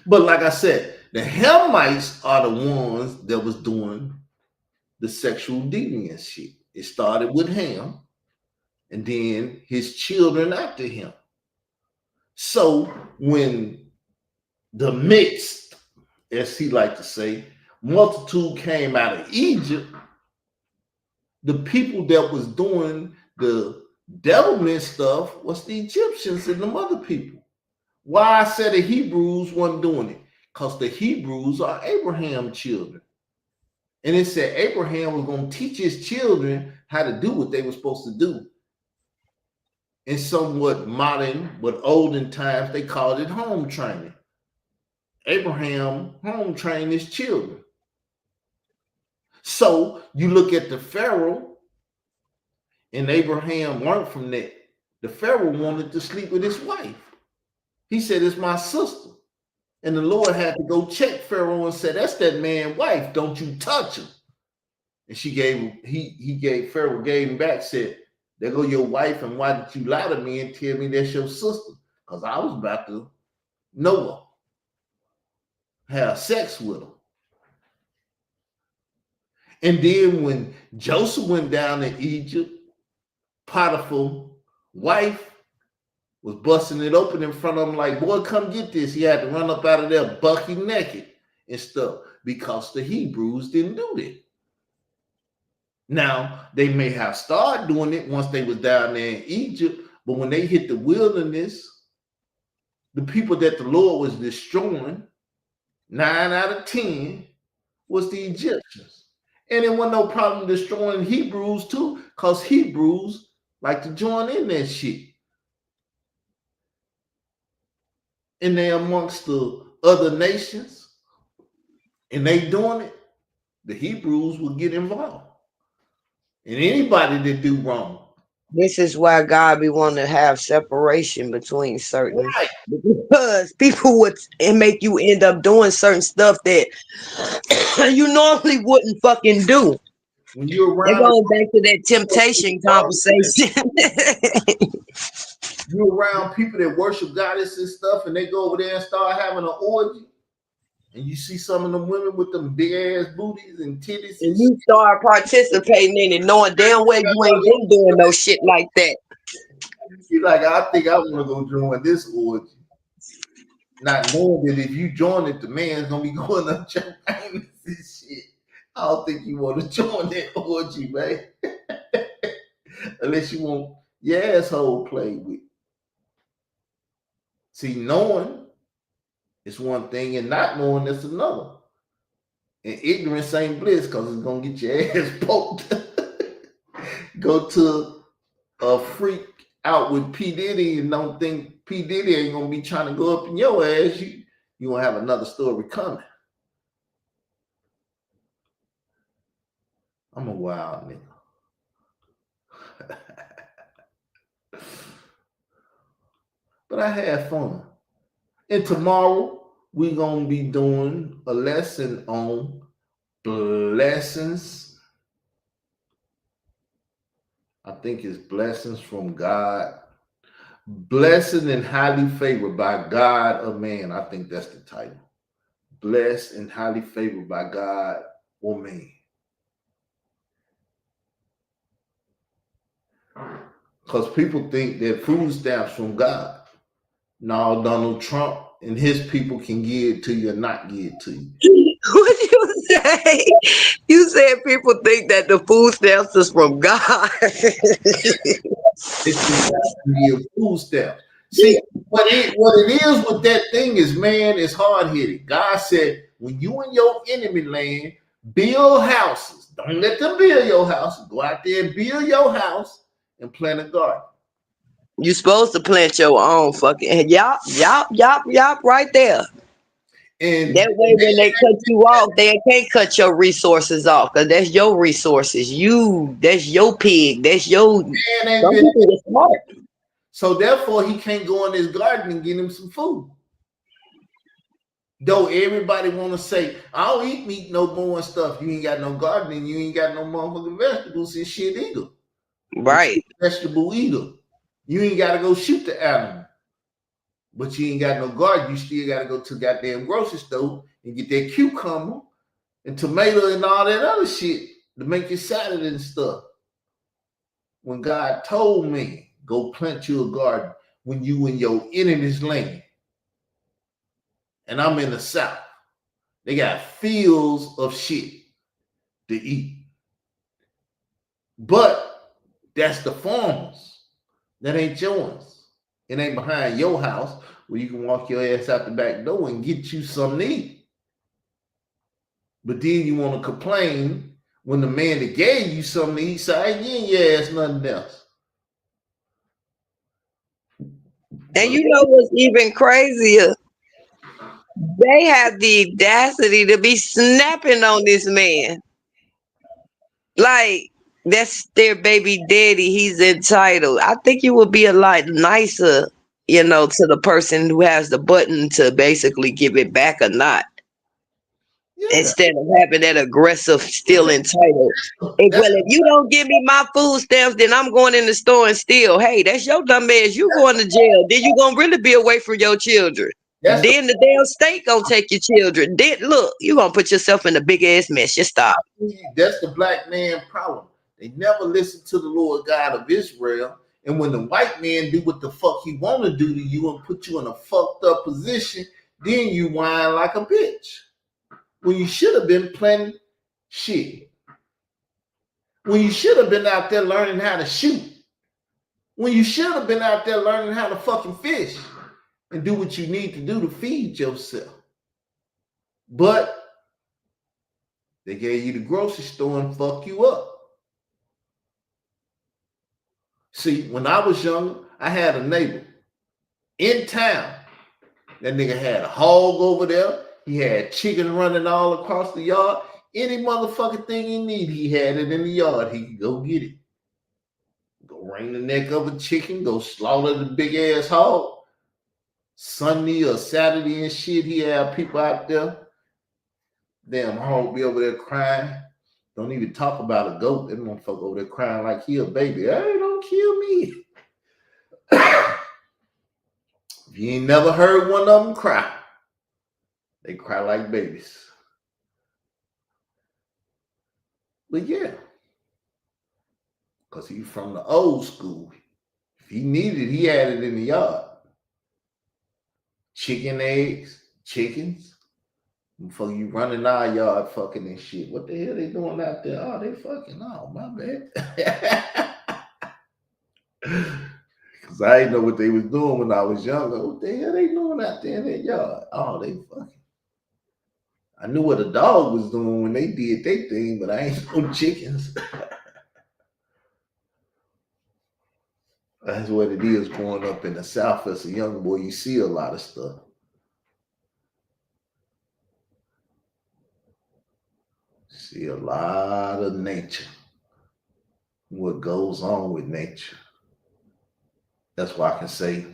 Speaker 2: But like I said, the Hamites are the ones that was doing the sexual deviant shit. It started with Ham, and then his children after him. So when the mixed, as he liked to say, multitude came out of Egypt, the people that was doing the devilment stuff was the Egyptians and them other people. Why I said the Hebrews wasn't doing it? Because the Hebrews are Abraham's children. And it said Abraham was going to teach his children how to do what they were supposed to do. In somewhat modern but olden times, they called it home training. Abraham home trained his children. So you look at the Pharaoh, and Abraham learned from that. The Pharaoh wanted to sleep with his wife. He said, it's my sister. And the Lord had to go check Pharaoh and said, that's that man's wife. Don't you touch her. And she gave Pharaoh gave him back, said, there go your wife, and why did you lie to me and tell me that's your sister? Because I was about to know her, have sex with her. And then when Joseph went down to Egypt, Potiphar's wife was busting it open in front of him like, boy, come get this. He had to run up out of there bucky naked and stuff because the Hebrews didn't do that. Now, they may have started doing it once they was down there in Egypt, but when they hit the wilderness, the people that the Lord was destroying, 9 out of 10 was the Egyptians. And it wasn't no problem destroying Hebrews too, because Hebrews like to join in that shit. And they amongst the other nations, and they doing it, the Hebrews will get involved. And anybody that do wrong.
Speaker 6: This is why God be wanting to have separation between certain,
Speaker 2: right.
Speaker 6: Because people would make you end up doing certain stuff that you normally wouldn't fucking do.
Speaker 2: When you're around,
Speaker 6: they're going back to that temptation conversation.
Speaker 2: You're around people that worship goddesses and stuff, and they go over there and start having an orgy. And you see some of them women with them big ass booties and titties.
Speaker 6: And you start participating in it, knowing damn well you ain't been doing no shit like that.
Speaker 2: You're like, I think I want to go join this orgy. Not knowing that if you join it, the man's going to be going up your anus and shit. I don't think you want to join that orgy, man. Unless you want your asshole played with. See, knowing is one thing, and not knowing is another. And ignorance ain't bliss, because it's gonna get your ass poked. Go to a freak out with P. Diddy and don't think P. Diddy ain't gonna be trying to go up in your ass. You gonna have another story coming. I'm a wild nigga. but I had fun. And tomorrow we're gonna be doing a lesson on blessings. I think it's blessings from God. Blessed and highly favored by God or man. I think that's the title. Blessed and highly favored by God or man. Because people think that food stamps from God. No, Donald Trump and his people can give it to you or not give it to you.
Speaker 6: What you say? You said people think that the food stamps is from God.
Speaker 2: It's the give food stamps. See, what it is with that thing is, man, it's hard-headed. God said, when you in your enemy land, build houses. Don't let them build your house. Go out there and build your house and plant a garden.
Speaker 6: You supposed to plant your own fucking yop right there.
Speaker 2: And
Speaker 6: that way when they cut you off, they can't cut your resources off because that's your resources. That's your pig. That's your
Speaker 2: man ain't
Speaker 6: some
Speaker 2: been
Speaker 6: people are smart.
Speaker 2: So therefore he can't go in his garden and get him some food. Though everybody want to say, I don't eat meat no more and stuff. You ain't got no garden and you ain't got no motherfucking vegetables and shit either.
Speaker 6: Right.
Speaker 2: Vegetable eater. You ain't got to go shoot the animal. But you ain't got no garden. You still got to go to the goddamn grocery store and get that cucumber and tomato and all that other shit to make your salad and stuff. When God told me, go plant you a garden when you in your enemy's land. And I'm in the South. They got fields of shit to eat. But that's the farmers. That ain't yours. It ain't behind your house where you can walk your ass out the back door and get you something to eat. But then you want to complain when the man that gave you something to eat say, you ain't your ass nothing else.
Speaker 6: And you know what's even crazier? They have the audacity to be snapping on this man. Like, that's their baby daddy. He's entitled. I think you would be a lot nicer, to the person who has the button to basically give it back or not. Yeah. Instead of having that aggressive, still entitled. If you don't give me my food stamps, then I'm going in the store and steal. Hey, that's your dumb ass. You going to jail. Then you gonna really be away from your children. Then the damn state gonna take your children. Then look, you gonna put yourself in a big ass mess. Just stop.
Speaker 2: That's the black man problem. They never listen to the Lord God of Israel. And when the white man do what the fuck he want to do to you and put you in a fucked up position, then you whine like a bitch. When you should have been planting shit. When you should have been out there learning how to shoot. When you should have been out there learning how to fucking fish and do what you need to do to feed yourself. But they gave you the grocery store and fuck you up. See, when I was younger, I had a neighbor in town. That nigga had a hog over there. He had chicken running all across the yard. Any motherfucking thing he need, he had it in the yard. He could go get it. Go wring the neck of a chicken. Go slaughter the big ass hog. Sunday or Saturday and shit, he had people out there. Damn hog be over there crying. Don't even talk about a goat. That motherfucker over there crying like he a baby. Hey, don't kill me. If you ain't never heard one of them cry, they cry like babies. But yeah, because he's from the old school. If he needed it, he had it in the yard. Chicken eggs, chickens. Motherfucker, you running our yard fucking and shit. What the hell they doing out there? Oh, they fucking. Oh, my bad. Because I didn't know what they was doing when I was younger. What the hell they doing out there in that yard? Oh, they fucking. I knew what a dog was doing when they did their thing, but I ain't no chickens. That's what it is growing up in the South as a young boy. You see a lot of stuff. See a lot of nature. What goes on with nature. That's why I can say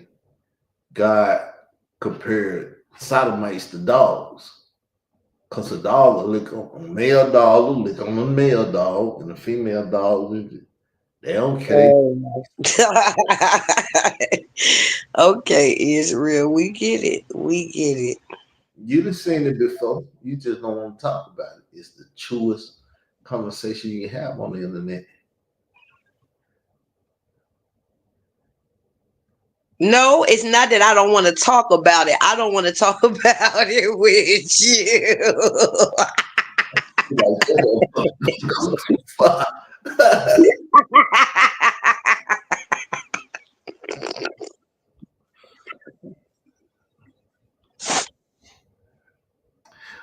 Speaker 2: God compared sodomites to dogs. Because a dog will lick on a male dog, will lick on a male dog, and a female dog, they don't care.
Speaker 6: Okay, Israel, we get it. We get it.
Speaker 2: You've seen it before. You just don't want to talk about it. It's the truest conversation you can have on the internet.
Speaker 6: No, it's not that I don't want to talk about it. I don't want to talk about it with you.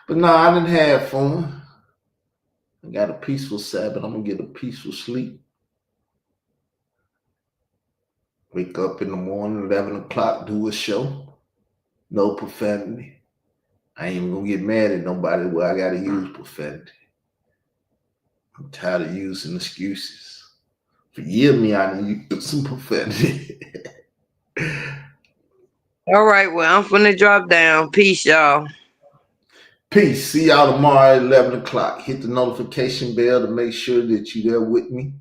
Speaker 2: But no, I didn't have fun. I got a peaceful Sabbath. I'm gonna get a peaceful sleep. Wake up in the morning, 11 o'clock, do a show. No profanity. I ain't even gonna get mad at nobody where I gotta use profanity. I'm tired of using excuses. Forgive me, I need to use some profanity.
Speaker 6: All right, well, I'm finna drop down. Peace, y'all.
Speaker 2: Peace. See y'all tomorrow at 11 o'clock. Hit the notification bell to make sure that you're there with me.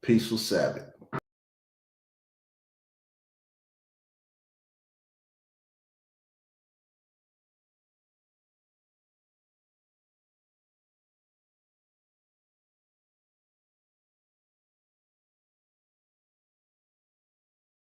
Speaker 2: Peaceful Sabbath.